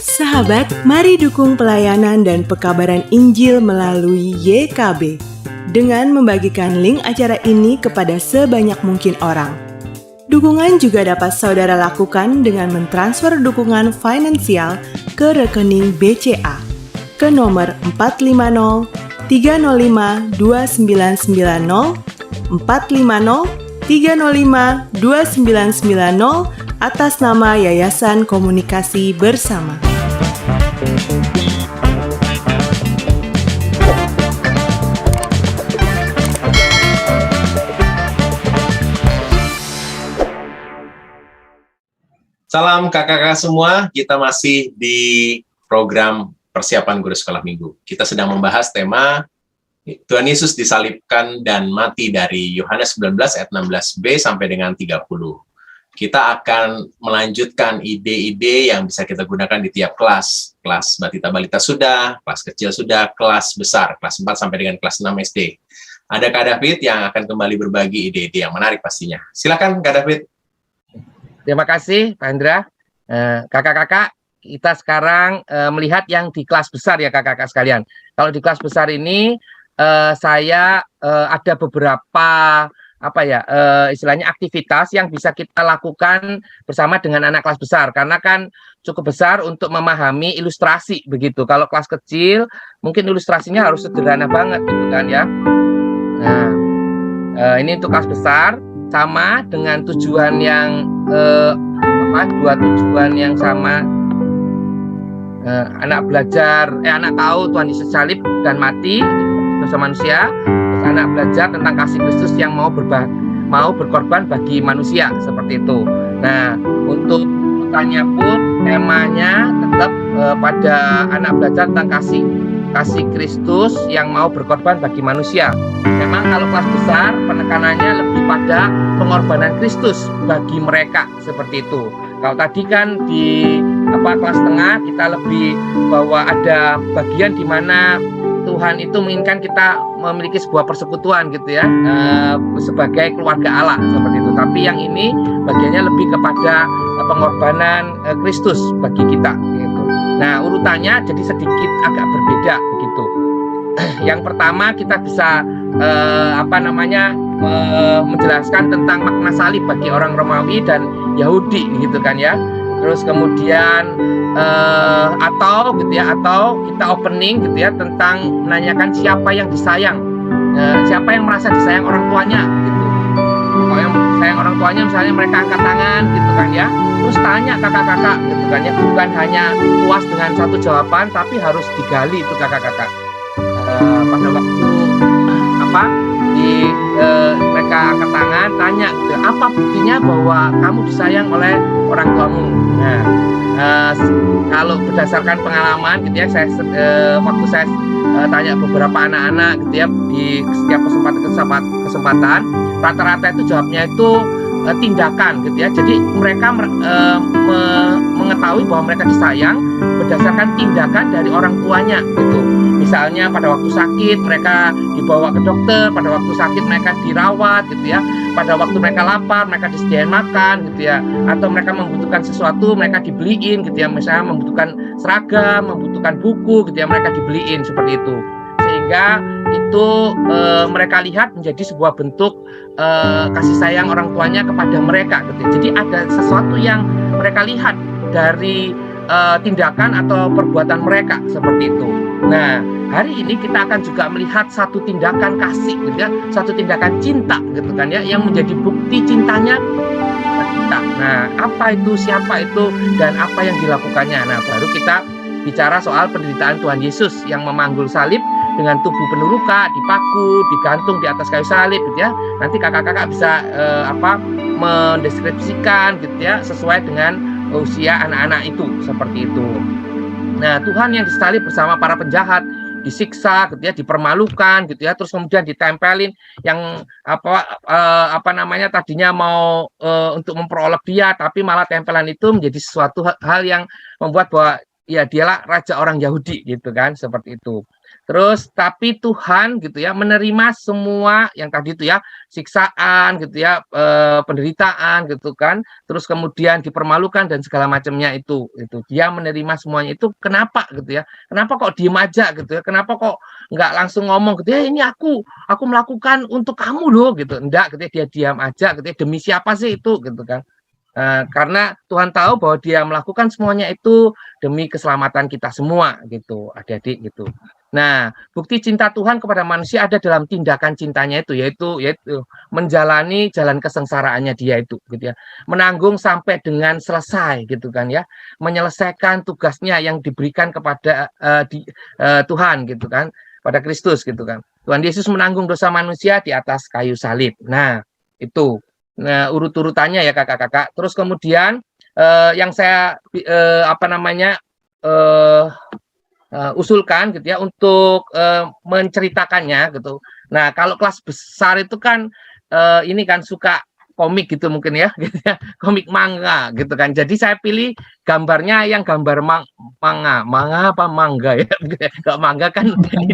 Sahabat, mari dukung pelayanan dan pekabaran Injil melalui YKB dengan membagikan link acara ini kepada sebanyak mungkin orang. Dukungan juga dapat saudara lakukan dengan mentransfer dukungan finansial ke rekening BCA ke nomor 450 305 2990 450 305 2990 atas nama Yayasan Komunikasi Bersama. Salam kakak-kakak semua, kita masih di program persiapan guru sekolah minggu. Kita sedang membahas tema Tuhan Yesus disalibkan dan mati dari Yohanes 19 ayat 16b sampai dengan 30. kita akan melanjutkan ide-ide yang bisa kita gunakan di tiap kelas. Kelas batita balita sudah, kelas kecil sudah, kelas besar, kelas 4 sampai dengan kelas 6 SD. Ada Kak David yang akan kembali berbagi ide-ide yang menarik pastinya. Silakan Kak David. Terima kasih Pak Hendra. Kakak-kakak, kita sekarang melihat yang di kelas besar ya kakak-kakak sekalian. Kalau di kelas besar ini saya ada beberapa istilahnya aktivitas yang bisa kita lakukan bersama dengan anak kelas besar, karena kan cukup besar untuk memahami ilustrasi begitu. Kalau kelas kecil mungkin ilustrasinya harus sederhana banget gitu kan ya. Nah, ini untuk kelas besar sama dengan tujuan yang dua tujuan yang sama. Anak tahu Tuhan Yesus salib dan mati dosa manusia. Terus anak belajar tentang kasih Kristus yang mau berkorban bagi manusia, seperti itu. Nah, untuk urutannya pun temanya tetap pada anak belajar tentang kasih Kristus yang mau berkorban bagi manusia. Memang kalau kelas besar penekanannya lebih pada pengorbanan Kristus bagi mereka, seperti itu. Kalau tadi kan di kelas tengah kita lebih bahwa ada bagian di mana Tuhan itu menginginkan kita memiliki sebuah persekutuan gitu ya, sebagai keluarga Allah, seperti itu. Tapi yang ini bagiannya lebih kepada pengorbanan Kristus bagi kita gitu. Nah, urutannya jadi sedikit agak berbeda begitu. Yang pertama kita bisa menjelaskan tentang makna salib bagi orang Romawi dan Yahudi gitu kan ya. Terus kemudian atau kita opening gitu ya tentang menanyakan siapa yang disayang, siapa yang merasa disayang orang tuanya gitu. Kalau yang sayang orang tuanya misalnya mereka angkat tangan gitu kan ya. Terus tanya kakak-kakak gitu kan ya, bukan hanya puas dengan satu jawaban tapi harus digali itu kakak-kakak. Pada waktu mereka angkat tangan tanya gitu, apa buktinya bahwa kamu disayang oleh orang tuamu. Nah, kalau berdasarkan pengalaman gitu ya, waktu saya tanya beberapa anak-anak gitu ya di setiap kesempatan rata-rata itu jawabnya itu tindakan gitu ya. Jadi mereka mengetahui bahwa mereka disayang berdasarkan tindakan dari orang tuanya gitu. Misalnya pada waktu sakit mereka dibawa ke dokter, pada waktu sakit mereka dirawat gitu ya, pada waktu mereka lapar mereka disediain makan gitu ya, atau mereka membutuhkan sesuatu mereka dibeliin gitu ya, misalnya membutuhkan seragam, membutuhkan buku gitu ya, mereka dibeliin seperti itu. Sehingga itu mereka lihat menjadi sebuah bentuk kasih sayang orang tuanya kepada mereka gitu. Jadi ada sesuatu yang mereka lihat dari tindakan atau perbuatan mereka, seperti itu. Nah, hari ini kita akan juga melihat satu tindakan kasih gitu ya, satu tindakan cinta gitu kan ya, yang menjadi bukti cintanya kita. Nah, apa itu, siapa itu, dan apa yang dilakukannya. Nah, baru kita bicara soal penderitaan Tuhan Yesus yang memanggul salib dengan tubuh penuh luka, dipaku, digantung di atas kayu salib gitu ya. Nanti kakak-kakak bisa mendeskripsikan gitu ya sesuai dengan usia anak-anak itu, seperti itu. Nah, Tuhan yang disalib bersama para penjahat, disiksa gitu ya, dipermalukan gitu ya, terus kemudian ditempelin yang tadinya mau untuk memperoleh dia, tapi malah tempelan itu menjadi sesuatu hal yang membuat bahwa ya dialah raja orang Yahudi gitu kan, seperti itu. Terus tapi Tuhan gitu ya menerima semua yang tadi itu ya, siksaan gitu ya, penderitaan gitu kan, terus kemudian dipermalukan dan segala macamnya itu dia menerima semuanya itu. Kenapa gitu ya, kenapa kok diem aja gitu ya, kenapa kok nggak langsung ngomong gitu ya, ini aku melakukan untuk kamu loh gitu, enggak gitu ya, dia diam aja gitu ya, demi siapa sih itu gitu kan. Karena Tuhan tahu bahwa dia melakukan semuanya itu demi keselamatan kita semua gitu, adik-adik gitu. Nah, bukti cinta Tuhan kepada manusia ada dalam tindakan cintanya itu, yaitu menjalani jalan kesengsaraannya dia itu gitu ya, menanggung sampai dengan selesai gitu kan ya, menyelesaikan tugasnya yang diberikan kepada Tuhan gitu kan, pada Kristus gitu kan. Tuhan Yesus menanggung dosa manusia di atas kayu salib. Nah, itu. Nah, urut-urutannya ya kakak-kakak. Terus kemudian yang saya usulkan gitu ya untuk menceritakannya gitu. Nah, kalau kelas besar itu kan ini kan suka komik gitu mungkin ya, gitu ya, komik manga gitu kan. Jadi saya pilih gambarnya yang gambar manga apa mangga ya, kalau mangga kan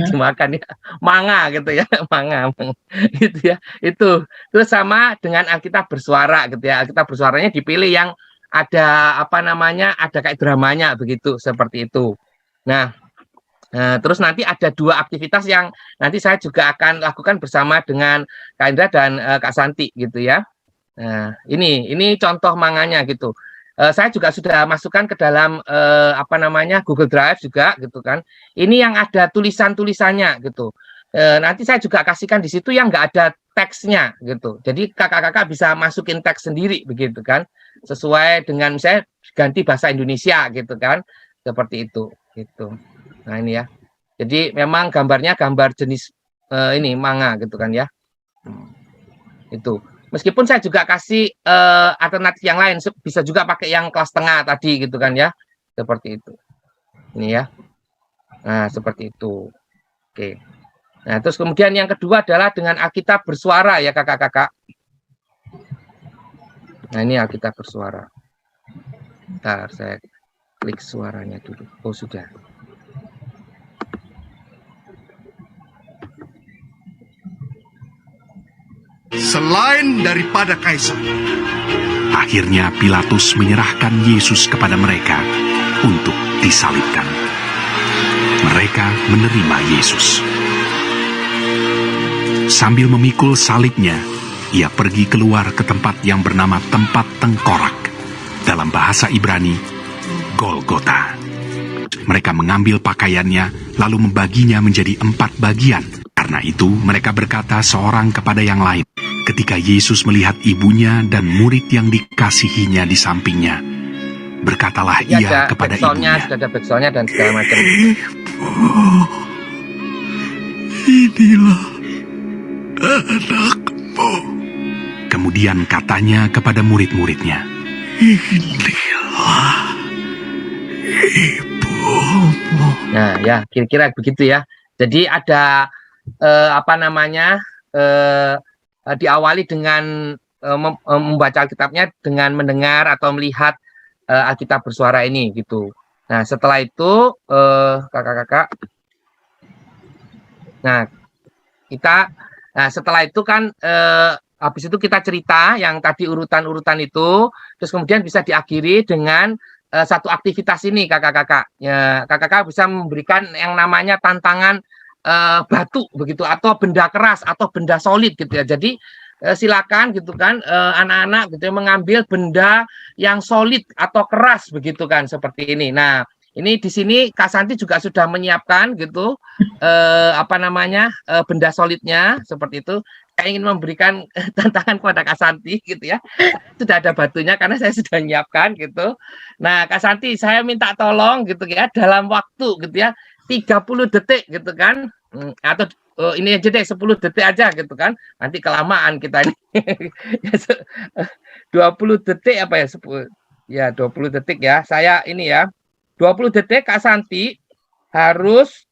dimakan ya, manga gitu ya, manga gitu ya, itu. Terus sama dengan Alkitab Bersuara gitu ya, Alkitab Bersuaranya dipilih yang ada apa namanya, ada kayak dramanya begitu, seperti itu. Nah, terus nanti ada 2 aktivitas yang nanti saya juga akan lakukan bersama dengan Kak Indra dan Kak Santi gitu ya. Nah, ini contoh manganya gitu. Saya juga sudah masukkan ke dalam apa namanya Google Drive juga gitu kan. Ini yang ada tulisan-tulisannya gitu. Nanti saya juga kasihkan di situ yang nggak ada teksnya gitu. Jadi kakak-kakak bisa masukin teks sendiri begitu kan. Sesuai dengan saya ganti bahasa Indonesia gitu kan. Seperti itu gitu. Nah ini ya. Jadi memang gambarnya gambar jenis ini manga gitu kan ya. Itu. Meskipun saya juga kasih alternatif yang lain, bisa juga pakai yang kelas tengah tadi gitu kan ya. Seperti itu. Ini ya. Nah, seperti itu. Oke. Nah, terus kemudian yang kedua adalah dengan Alkitab Bersuara ya kakak-kakak. Nah, ini Alkitab Bersuara. Bentar, saya klik suaranya dulu. Oh, sudah. Selain daripada kaisar. Akhirnya Pilatus menyerahkan Yesus kepada mereka untuk disalibkan. Mereka menerima Yesus. Sambil memikul salibnya, ia pergi keluar ke tempat yang bernama tempat tengkorak. Dalam bahasa Ibrani, Golgota. Mereka mengambil pakaiannya lalu membaginya menjadi 4 bagian. Karena itu mereka berkata seorang kepada yang lain. Ketika Yesus melihat ibunya dan murid yang dikasihinya di sampingnya, berkatalah ia kepada ibunya, sudah ada backsoundnya dan segala macam. Inilah anakmu. Kemudian katanya kepada murid-muridnya, inilah ibumu. Nah ya, kira-kira begitu ya. Jadi ada apa namanya, diawali dengan membaca Alkitabnya dengan mendengar atau melihat Alkitab Bersuara ini gitu. Nah setelah itu kakak-kakak, nah kita setelah itu kan habis itu kita cerita yang tadi urutan-urutan itu, terus kemudian bisa diakhiri dengan satu aktivitas ini kakak-kakak. Ya, kakak-kakak bisa memberikan yang namanya tantangan batu begitu atau benda keras atau benda solid gitu ya. Jadi silakan gitu kan anak-anak gitu ya, mengambil benda yang solid atau keras begitu kan seperti ini. Nah, ini di sini Kak Santi juga sudah menyiapkan gitu apa namanya benda solidnya seperti itu. Saya ingin memberikan tantangan kepada Kak Santi gitu ya. Sudah ada batunya karena saya sudah menyiapkan gitu. Nah, Kak Santi saya minta tolong gitu ya dalam waktu gitu ya 30 detik gitu kan, atau ini aja deh 10 detik aja gitu kan, nanti kelamaan kita ini. 20 detik apa ya, 10 ya 20 detik ya, saya ini ya 20 detik Kak Santi harus,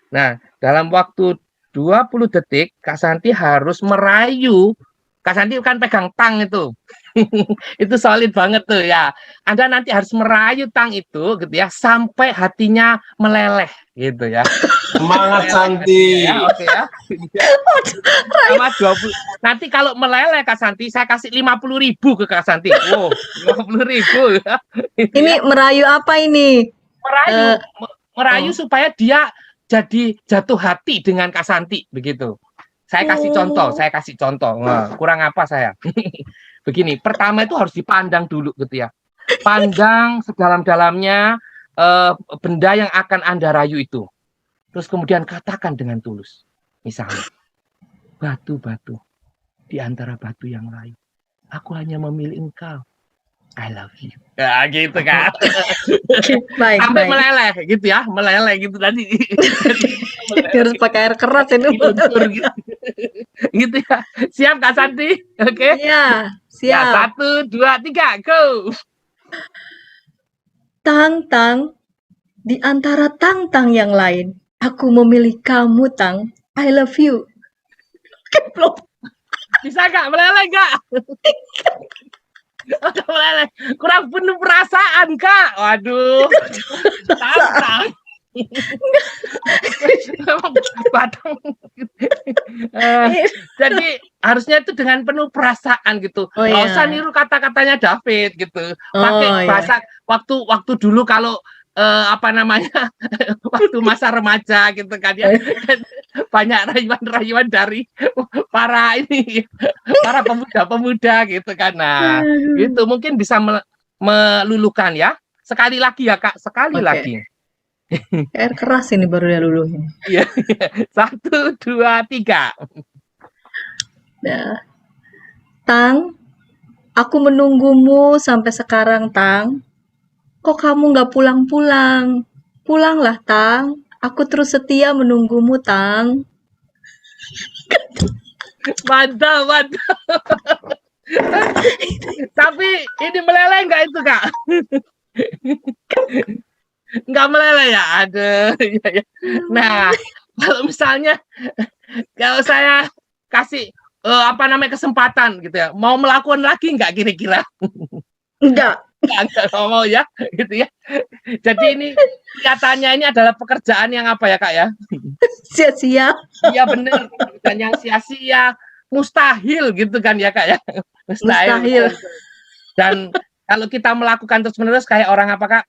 nah dalam waktu 20 detik Kak Santi harus merayu. Kak Santi kan pegang tang itu. Itu solid banget tuh ya. Anda nanti harus merayu tang itu gitu ya sampai hatinya meleleh gitu ya. Semangat Santi. Ya, oke ya. Sama 20. Nanti kalau meleleh Kak Santi saya kasih 50.000 ke Kak Santi. Wow, 50.000 ya. Ini merayu apa ini? Merayu supaya dia jadi jatuh hati dengan Kak Santi begitu. Saya kasih contoh, Nah, kurang apa saya? Begini, pertama itu harus dipandang dulu gitu ya. Pandang sedalam-dalamnya benda yang akan Anda rayu itu. Terus kemudian katakan dengan tulus. Misalnya, batu-batu di antara batu yang lain, aku hanya memilih engkau. I love you. Ya gitu kan. Baik, sampai baik. meleleh gitu ya, meleleh gitu tadi. Harus pakai air keras ini. Gitu. Gitu ya. Siap Kak Santi? Oke. Iya, Ya, siap. 1, 2, 3, go. Tang-tang, di antara tang-tang yang lain, aku memilih kamu, Tang. I love you. Belum. Bisa nggak meleleh nggak? Nggak meleleh. Kurang penuh perasaan Kak. Waduh. Tantang. Batang. Jadi harusnya itu dengan penuh perasaan gitu. Oh, Nggak iya. usah niru kata-katanya David gitu. Oh, Pakai iya. bahasa waktu dulu kalau apa namanya waktu masa remaja gitu kan ya. Banyak rayuan-rayuan dari para pemuda-pemuda gitu kan. Nah, itu mungkin bisa meluluhkan ya. Sekali lagi ya Kak, sekali Oke. lagi. Air keras ini baru dia luluhin. Iya, 1, 2, 3. Nah. Tang, aku menunggumu sampai sekarang, Tang. Kok kamu nggak pulang-pulang? Pulanglah, Tang. Aku terus setia menunggumu, Tang. Mantap. Tapi ini meleleh nggak itu Kak? Nggak meleleh ya? Aduh. Nah, kalau misalnya kalau saya kasih kesempatan gitu ya, mau melakukan lagi nggak kira-kira? Enggak. Nggak mau ya, gitu ya. Jadi ini kelihatannya ini adalah pekerjaan yang apa ya Kak ya? Sia-sia. Iya benar, pekerjaan yang sia-sia, mustahil gitu kan ya Kak ya? Mustahil. Dan kalau kita melakukan terus-menerus kayak orang apa Kak?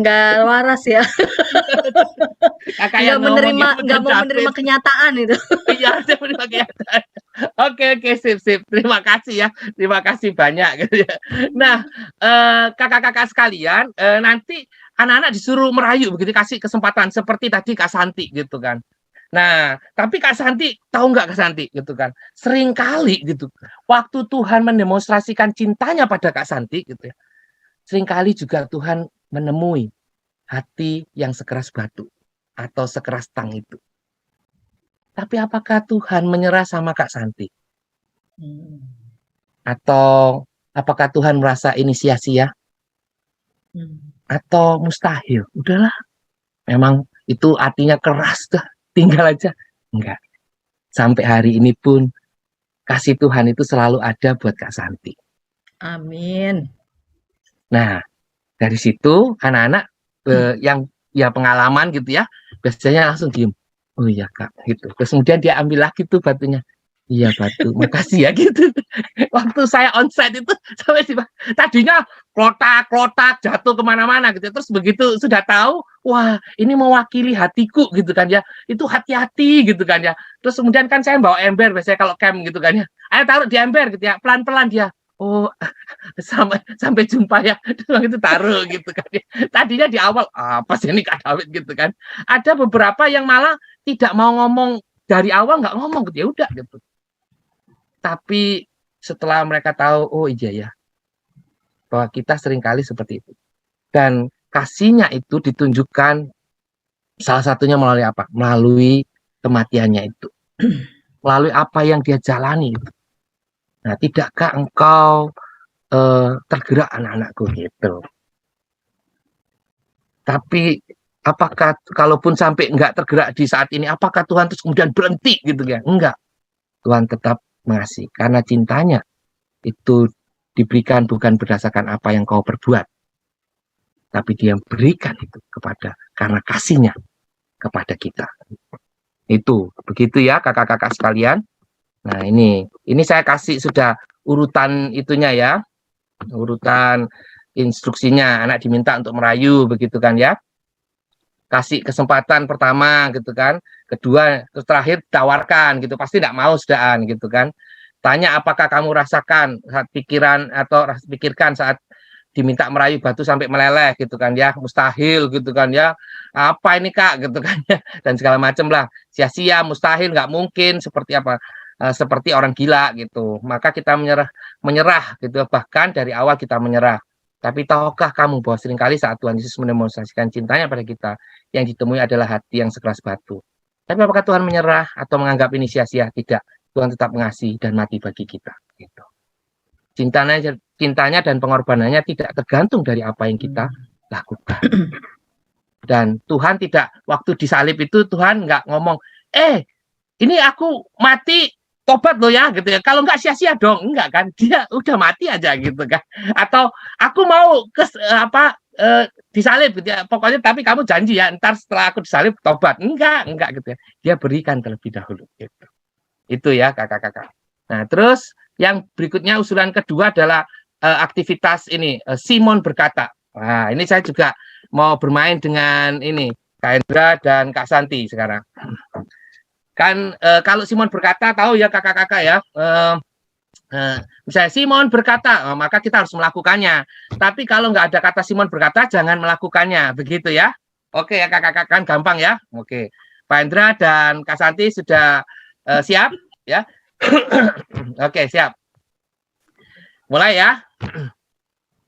Nggak waras ya. Nggak mau menerima kenyataan itu. Iya, saya menerima kenyataan. Oke, sip. Terima kasih ya. Terima kasih banyak gitu ya. Nah, kakak-kakak sekalian, nanti anak-anak disuruh merayu begitu, kasih kesempatan seperti tadi Kak Santi gitu kan. Nah, tapi Kak Santi tahu nggak Kak Santi gitu kan? Seringkali gitu, waktu Tuhan mendemonstrasikan cintanya pada Kak Santi gitu ya. Seringkali juga Tuhan menemui hati yang sekeras batu atau sekeras tang itu. Tapi apakah Tuhan menyerah sama Kak Santi? Atau apakah Tuhan merasa ini sia-sia? Atau mustahil? Udahlah, memang itu hatinya keras dah, tinggal aja. Enggak. Sampai hari ini pun kasih Tuhan itu selalu ada buat Kak Santi. Amin. Nah, dari situ anak-anak yang ya pengalaman gitu ya, biasanya langsung diem. Oh iya Kak, gitu. Terus kemudian dia ambil lagi tuh batunya. Iya batu, makasih ya gitu. Waktu saya onsite itu sampai tadinya klotak jatuh kemana-mana gitu. Terus begitu sudah tahu, wah ini mewakili hatiku gitu kan ya. Itu hati-hati gitu kan ya. Terus kemudian kan saya bawa ember biasanya kalau camp gitu kan ya. Ayo taruh di ember gitu ya, pelan-pelan dia. Oh, sampai jumpa ya. Itu taruh gitu kan. Tadinya di awal apa sih ini Kak David gitu kan. Ada beberapa yang malah tidak mau ngomong dari awal, nggak ngomong gitu ya udah gitu. Tapi setelah mereka tahu, oh iya ya, bahwa kita seringkali seperti itu. Dan kasihnya itu ditunjukkan salah satunya melalui apa? Melalui kematiannya itu. Melalui apa yang dia jalani itu. Nah, tidakkah engkau tergerak anak-anakku gitu? Tapi apakah kalaupun sampai enggak tergerak di saat ini, apakah Tuhan terus kemudian berhenti gitu ya? Enggak. Tuhan tetap mengasihi karena cintanya itu diberikan bukan berdasarkan apa yang kau perbuat, tapi dia berikan itu karena kasihnya kepada kita. Itu begitu ya kakak-kakak sekalian. Nah ini saya kasih sudah urutan itunya ya, urutan instruksinya. Anak diminta untuk merayu begitu kan ya. Kasih kesempatan pertama gitu kan, kedua, terus terakhir tawarkan gitu, pasti tidak mau sudahan gitu kan. Tanya apakah kamu rasakan saat pikirkan saat diminta merayu batu sampai meleleh gitu kan ya, mustahil gitu kan ya, apa ini Kak gitu kan ya, dan segala macam lah, sia-sia, mustahil, nggak mungkin, seperti apa, seperti orang gila gitu. Maka kita menyerah gitu, bahkan dari awal kita menyerah. Tapi tahukah kamu bahwa seringkali saat Tuhan Yesus mendemonstrasikan cintanya pada kita, yang ditemui adalah hati yang sekeras batu. Tapi apakah Tuhan menyerah atau menganggap ini sia-sia? Tidak. Tuhan tetap mengasihi dan mati bagi kita. Gitu. Cintanya dan pengorbanannya tidak tergantung dari apa yang kita lakukan. Dan Tuhan tidak, waktu disalib itu Tuhan nggak ngomong, ini aku mati tobat loh ya gitu ya. Kalau nggak sia-sia dong, enggak kan? Dia udah mati aja gitu kan. Atau aku mau disalib gitu ya. Pokoknya tapi kamu janji ya, ntar setelah aku disalib tobat. Enggak gitu ya. Dia berikan terlebih dahulu gitu. Itu ya kakak-kakak. Nah, terus yang berikutnya usulan kedua adalah aktivitas ini, Simon berkata. Nah, ini saya juga mau bermain dengan ini, Kak Hendra dan Kak Santi sekarang. Kan kalau Simon berkata, tahu ya kakak-kakak ya, misalnya Simon berkata, maka kita harus melakukannya. Tapi kalau nggak ada kata Simon berkata, jangan melakukannya, begitu ya. Oke ya kakak-kakak, kan gampang ya. Oke, Pak Hendra dan Kak Santi sudah siap ya. Oke, siap. Mulai ya.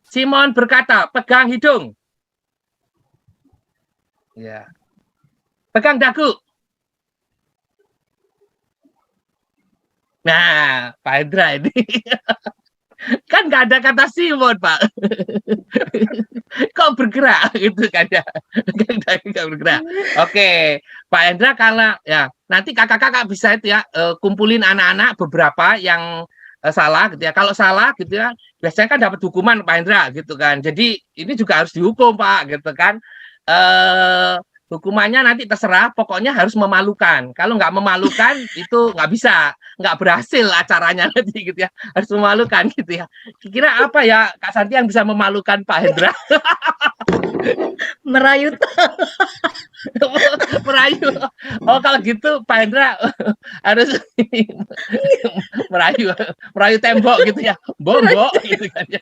Simon berkata, pegang hidung. Ya. Pegang dagu. Nah, Pak Hendra ini. Kan nggak ada kata Simon, Pak. Kok bergerak gitu kan ya. Nggak bergerak. Oke, Pak Hendra, kalau ya nanti kakak-kakak bisa itu ya kumpulin anak-anak beberapa yang salah gitu ya. Kalau salah gitu ya, biasanya kan dapat hukuman Pak Hendra gitu kan. Jadi ini juga harus dihukum Pak gitu kan. Hukumannya nanti terserah, pokoknya harus memalukan. Kalau nggak memalukan itu nggak bisa, nggak berhasil acaranya nanti gitu ya. Harus memalukan gitu ya. Kira apa ya Kak Santi yang bisa memalukan Pak Hendra? Merayu Merayu. Oh kalau gitu Pak Hendra harus merayu tembok gitu ya, bombok gitu kan ya.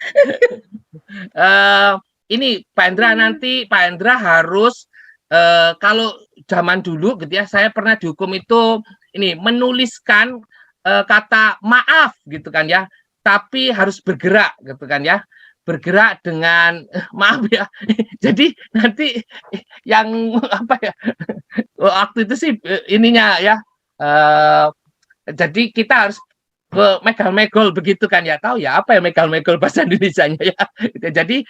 Ini Pak Hendra, nanti Pak Hendra harus kalau zaman dulu gitu ya, saya pernah dihukum itu ini menuliskan kata maaf gitu kan ya, tapi harus bergerak gitu kan ya. Bergerak dengan maaf ya. Jadi nanti yang apa ya? Waktu itu sih ininya ya. Jadi kita harus megal-megol begitu kan ya, tahu ya apa ya megal-megol bahasa Indonesianya ya. Jadi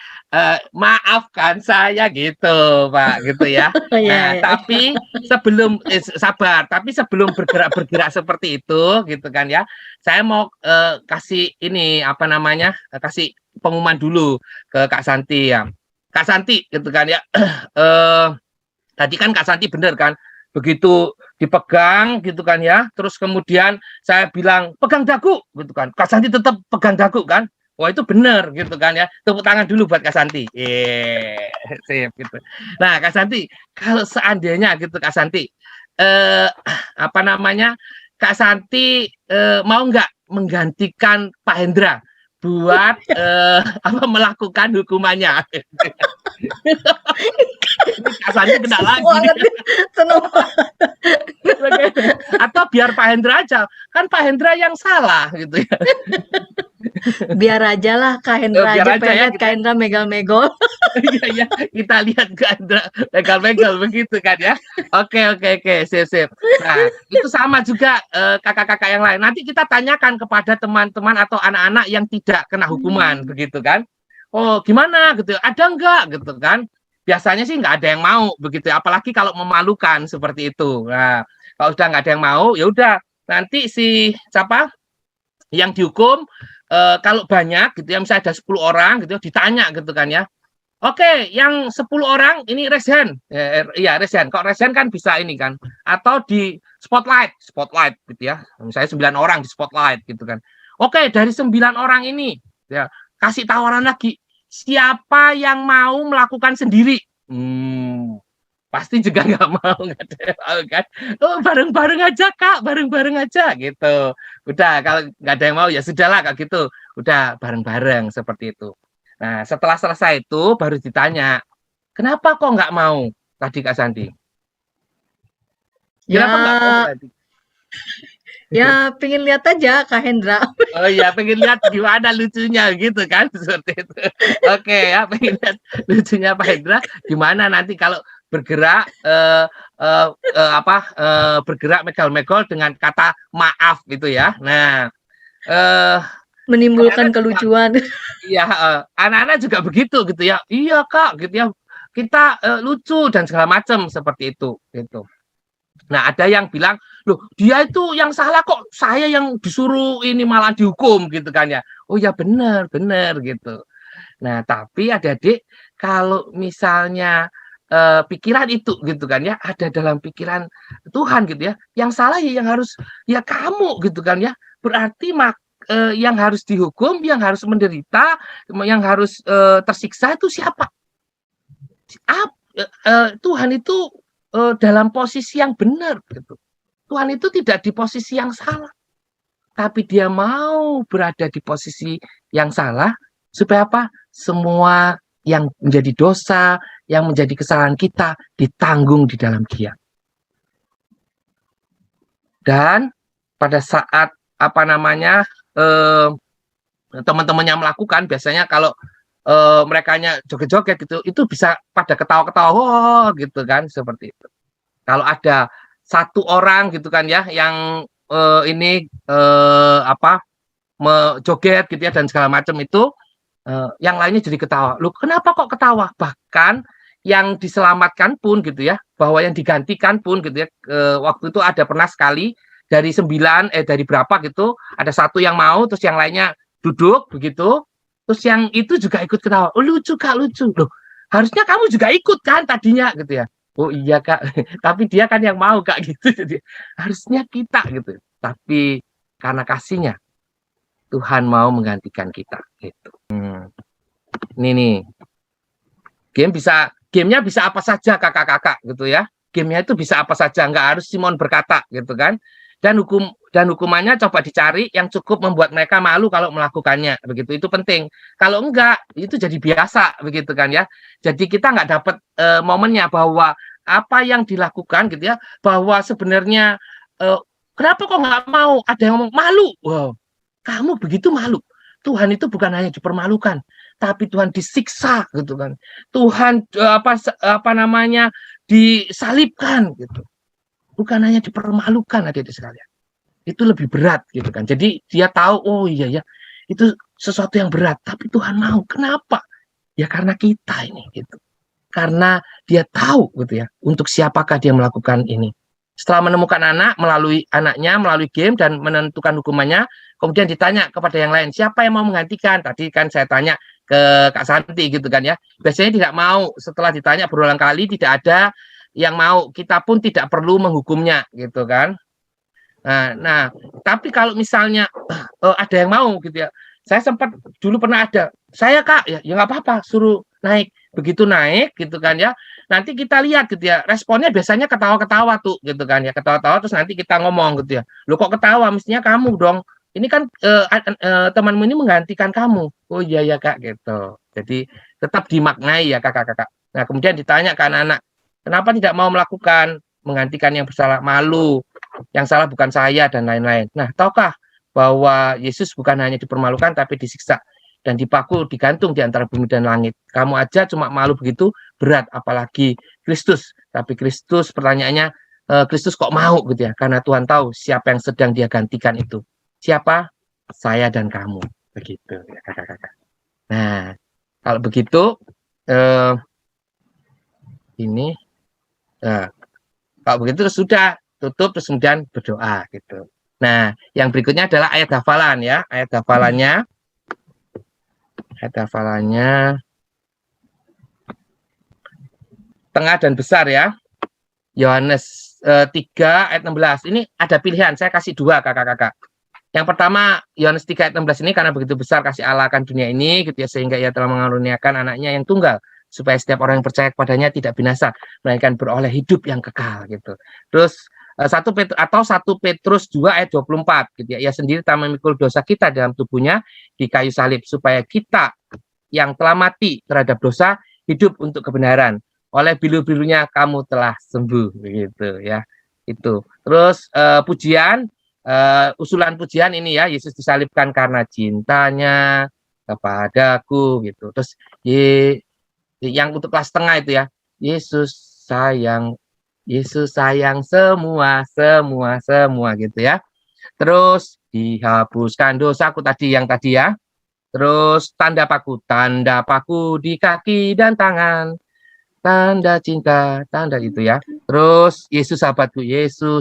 maafkan saya gitu Pak gitu ya. Nah tapi sebelum sabar, tapi sebelum bergerak seperti itu gitu kan ya, saya mau kasih ini apa namanya, kasih pengumuman dulu ke Kak Santi ya. Kak Santi gitu kan ya. Tadi kan Kak Santi bener kan, begitu dipegang gitu kan ya, terus kemudian saya bilang pegang dagu gitu kan, Kak Santi tetap pegang dagu kan. Wah itu benar gitu kan ya. Tepuk tangan dulu buat Kak Santi. Sip gitu. Nah Kak Santi, kalau seandainya gitu Kak Santi, apa namanya, Kak Santi mau nggak menggantikan Pak Hendra buat apa melakukan hukumannya? Kak Santi kena lagi. Seneng. Atau biar Pak Hendra aja, kan Pak Hendra yang salah gitu ya. Biar aja lah Kak Hendra Biar aja, aja pengen ya, lihat Kak Hendra megal-megol. Iya, kita lihat Kak Hendra megal-megal begitu kan ya. Oke, sip. Nah, itu sama juga kakak-kakak yang lain. Nanti kita tanyakan kepada teman-teman atau anak-anak yang tidak kena hukuman begitu kan. Oh, gimana gitu? Ada enggak gitu kan? Biasanya sih nggak ada yang mau begitu, apalagi kalau memalukan seperti itu. Nah, kalau udah nggak ada yang mau, ya udah nanti si siapa yang dihukum kalau banyak gitu ya, misalnya ada 10 orang gitu ditanya gitu kan ya. Oke, yang 10 orang ini raise hand. Iya, raise hand. Kok raise hand kan bisa ini kan. Atau di spotlight gitu ya. Misalnya 9 orang di spotlight gitu kan. Oke, dari 9 orang ini ya kasih tawaran lagi. Siapa yang mau melakukan sendiri? Pasti juga nggak mau kan. Oh, bareng-bareng aja Kak, bareng-bareng aja gitu. Udah, kalau nggak ada yang mau ya sudahlah Kak gitu. Udah bareng-bareng seperti itu. Nah, setelah selesai itu baru ditanya, kenapa kok nggak mau tadi Kak Santi? Kenapa nggak mau tadi? Ya, pengen lihat aja Kak Hendra. Oh iya, pengen lihat gimana lucunya gitu kan, seperti itu. Oke ya, pengen lihat lucunya Pak Hendra gimana nanti kalau bergerak bergerak megol-megol dengan kata maaf gitu ya. Nah, Menimbulkan kelucuan. Iya, anak-anak juga begitu gitu ya. Iya Kak, gitu ya. Kita lucu dan segala macam seperti itu gitu. Nah, ada yang bilang, loh dia itu yang salah kok, saya yang disuruh ini malah dihukum gitu kan ya. Oh ya benar, benar gitu. Nah, tapi adik-adik kalau misalnya pikiran itu gitu kan ya, ada dalam pikiran Tuhan gitu ya. Yang salah ya yang harus ya kamu gitu kan ya. Berarti yang harus dihukum, yang harus menderita, yang harus tersiksa itu siapa? Tuhan itu dalam posisi yang benar gitu. Tuhan itu tidak di posisi yang salah, tapi dia mau berada di posisi yang salah supaya apa? Semua yang menjadi dosa, yang menjadi kesalahan kita ditanggung di dalam Dia. Dan pada saat apa namanya teman-temannya melakukan, biasanya kalau merekanya joget-joget gitu, itu bisa pada ketawa-ketawa, oh, gitu kan, seperti itu. Kalau ada satu orang gitu kan ya, yang joget gitu ya dan segala macam itu, yang lainnya jadi ketawa. Loh, kenapa kok ketawa? Bahkan yang diselamatkan pun gitu ya, bahwa yang digantikan pun gitu ya, waktu itu ada pernah sekali dari dari berapa gitu, ada satu yang mau, terus yang lainnya duduk begitu. Terus yang itu juga ikut ketawa. Oh, lucu Kak, lucu. Loh, harusnya kamu juga ikut kan tadinya gitu ya. Oh iya Kak, tapi dia kan yang mau Kak gitu. Jadi harusnya kita gitu. Tapi karena kasihnya Tuhan mau menggantikan kita gitu. Ini nih. Gamenya bisa apa saja kakak-kakak gitu ya. Gamenya itu bisa apa saja, nggak harus Simon berkata gitu kan. Dan hukumannya coba dicari yang cukup membuat mereka malu kalau melakukannya, begitu, itu penting. Kalau enggak, itu jadi biasa, begitu kan ya. Jadi kita nggak dapat momennya bahwa apa yang dilakukan gitu ya, bahwa sebenarnya kenapa kok nggak mau, ada yang ngomong malu. Wow, kamu begitu malu. Tuhan itu bukan hanya dipermalukan, tapi Tuhan disiksa gitu kan. Tuhan disalibkan gitu. Bukan hanya dipermalukan adik-adik sekalian. Itu lebih berat gitu kan. Jadi dia tahu, oh iya ya, itu sesuatu yang berat, tapi Tuhan mau. Kenapa? Ya karena kita ini gitu. Karena dia tahu gitu ya, untuk siapakah dia melakukan ini. Setelah menemukan anaknya melalui game dan menentukan hukumannya, kemudian ditanya kepada yang lain, siapa yang mau menggantikan? Tadi kan saya tanya ke Kak Santi gitu kan ya. Biasanya tidak mau, setelah ditanya berulang kali tidak ada yang mau, kita pun tidak perlu menghukumnya gitu kan. Nah, tapi kalau misalnya ada yang mau gitu ya, saya sempat dulu pernah ada, saya Kak ya nggak apa-apa, suruh naik. Begitu naik gitu kan ya, nanti kita lihat gitu ya, responnya biasanya ketawa-ketawa tuh gitu kan ya, ketawa-tawa, terus nanti kita ngomong gitu ya, lo kok ketawa, mestinya kamu dong, ini kan temanmu ini menggantikan kamu. Oh iya ya Kak gitu. Jadi tetap dimaknai ya kakak-kakak. Nah kemudian ditanya ke anak-anak, kenapa tidak mau melakukan menggantikan yang bersalah? Malu, yang salah bukan saya dan lain-lain. Nah, tahukah bahwa Yesus bukan hanya dipermalukan tapi disiksa dan dipaku, digantung di antara bumi dan langit. Kamu aja cuma malu begitu, berat, apalagi Kristus. Tapi Kristus, pertanyaannya, Kristus kok mau gitu ya? Karena Tuhan tahu siapa yang sedang dia gantikan itu. Siapa? Saya dan kamu. Begitu ya kakak-kakak. Nah, kalau begitu ini kalau begitu terus sudah tutup, terus kemudian berdoa gitu. Nah, yang berikutnya adalah ayat hafalan ya. Ayat hafalannya tengah dan besar ya. Yohanes 3 ayat 16. Ini ada pilihan, saya kasih dua kakak-kakak. Yang pertama, Yohanes 3 ayat 16 ini, karena begitu besar kasih Allah akan dunia ini gitu ya, sehingga ia telah mengaruniakan anaknya yang tunggal, supaya setiap orang yang percaya kepadanya tidak binasa, melainkan beroleh hidup yang kekal gitu. Terus 1 Petrus 2 ayat 24 gitu ya. Ia sendiri telah memikul dosa kita dalam tubuhnya di kayu salib, supaya kita yang telah mati terhadap dosa hidup untuk kebenaran. Oleh bilu-bilunya kamu telah sembuh begitu ya. Itu. Terus usulan pujian ini ya, Yesus disalibkan karena cintanya kepadaku gitu. Terus yang untuk kelas tengah itu ya, Yesus sayang semua gitu ya. Terus dihapuskan dosaku yang tadi ya. Terus tanda paku di kaki dan tangan. tanda cinta, tanda itu ya. Terus Yesus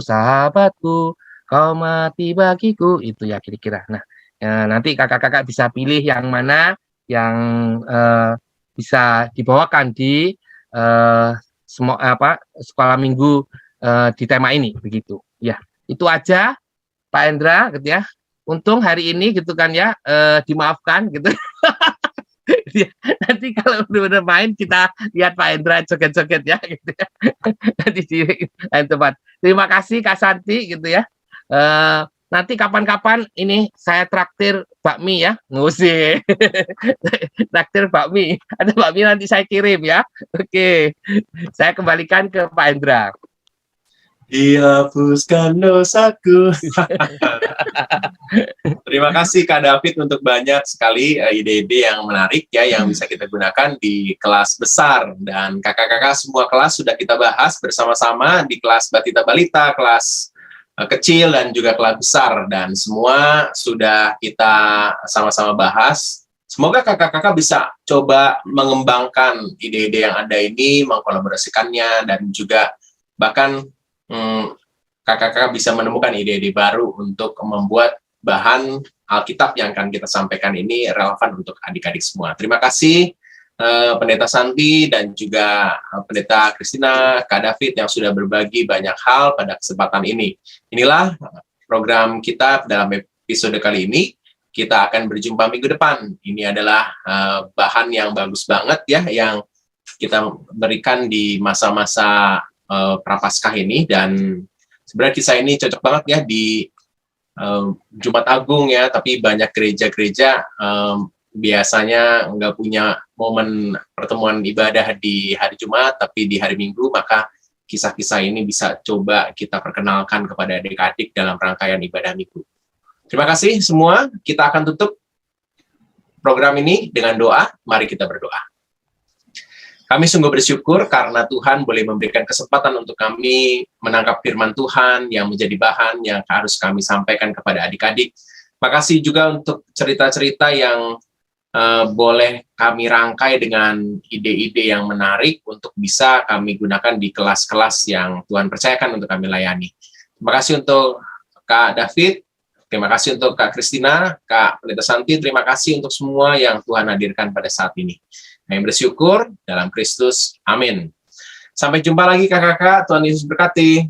sahabatku, kau mati bagiku, itu ya kira-kira. Nah, nanti kakak-kakak bisa pilih yang mana yang bisa dibawakan di sekolah minggu di tema ini, begitu. Ya, itu aja Pak Hendra, gitu ya. Untung hari ini gitu kan ya, dimaafkan gitu. Ya, nanti kalau benar-benar main kita lihat Pak Hendra joget-joget ya gitu ya. Nanti di lain tempat. Terima kasih Kak Santi gitu ya. Nanti kapan-kapan ini saya traktir bakmi ya. Ngusik. Traktir bakmi. Ada bakmi nanti saya kirim ya. Oke. Saya kembalikan ke Pak Hendra. Dihapuskan dosaku. Terima kasih Kak David untuk banyak sekali ide-ide yang menarik ya yang bisa kita gunakan di kelas besar, dan kakak-kakak semua kelas sudah kita bahas bersama-sama di kelas Batita Balita, kelas kecil dan juga kelas besar, dan semua sudah kita sama-sama bahas. Semoga kakak-kakak bisa coba mengembangkan ide-ide yang ada ini, mengkolaborasikannya, dan juga bahkan kakak-kakak bisa menemukan ide-ide baru untuk membuat bahan Alkitab yang akan kita sampaikan ini relevan untuk adik-adik semua. Terima kasih Pendeta Santi dan juga Pendeta Christina, Kak David yang sudah berbagi banyak hal pada kesempatan ini. Inilah program kita dalam episode kali ini. Kita akan berjumpa minggu depan. Ini adalah bahan yang bagus banget ya yang kita berikan di masa-masa Prapaskah ini, dan sebenarnya kisah ini cocok banget ya di Jumat Agung ya, tapi banyak gereja-gereja biasanya nggak punya momen pertemuan ibadah di hari Jumat, tapi di hari Minggu, maka kisah-kisah ini bisa coba kita perkenalkan kepada adik-adik dalam rangkaian ibadah Minggu. Terima kasih semua, kita akan tutup program ini dengan doa. Mari kita berdoa. Kami sungguh bersyukur karena Tuhan boleh memberikan kesempatan untuk kami menangkap firman Tuhan yang menjadi bahan yang harus kami sampaikan kepada adik-adik. Makasih juga untuk cerita-cerita yang boleh kami rangkai dengan ide-ide yang menarik untuk bisa kami gunakan di kelas-kelas yang Tuhan percayakan untuk kami layani. Terima kasih untuk Kak David, terima kasih untuk Kak Christina, Kak Pendeta Santi, terima kasih untuk semua yang Tuhan hadirkan pada saat ini. Kami bersyukur dalam Kristus. Amin. Sampai jumpa lagi kakak-kakak. Tuhan Yesus berkati.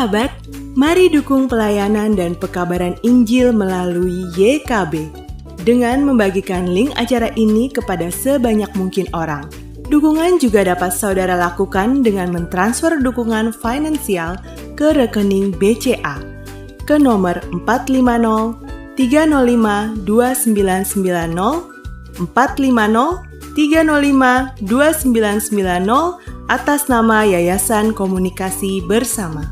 Sahabat, mari dukung pelayanan dan pekabaran Injil melalui YKB dengan membagikan link acara ini kepada sebanyak mungkin orang. Dukungan juga dapat saudara lakukan dengan mentransfer dukungan finansial ke rekening BCA ke nomor 450 305 2990 450 305 2990 atas nama Yayasan Komunikasi Bersama.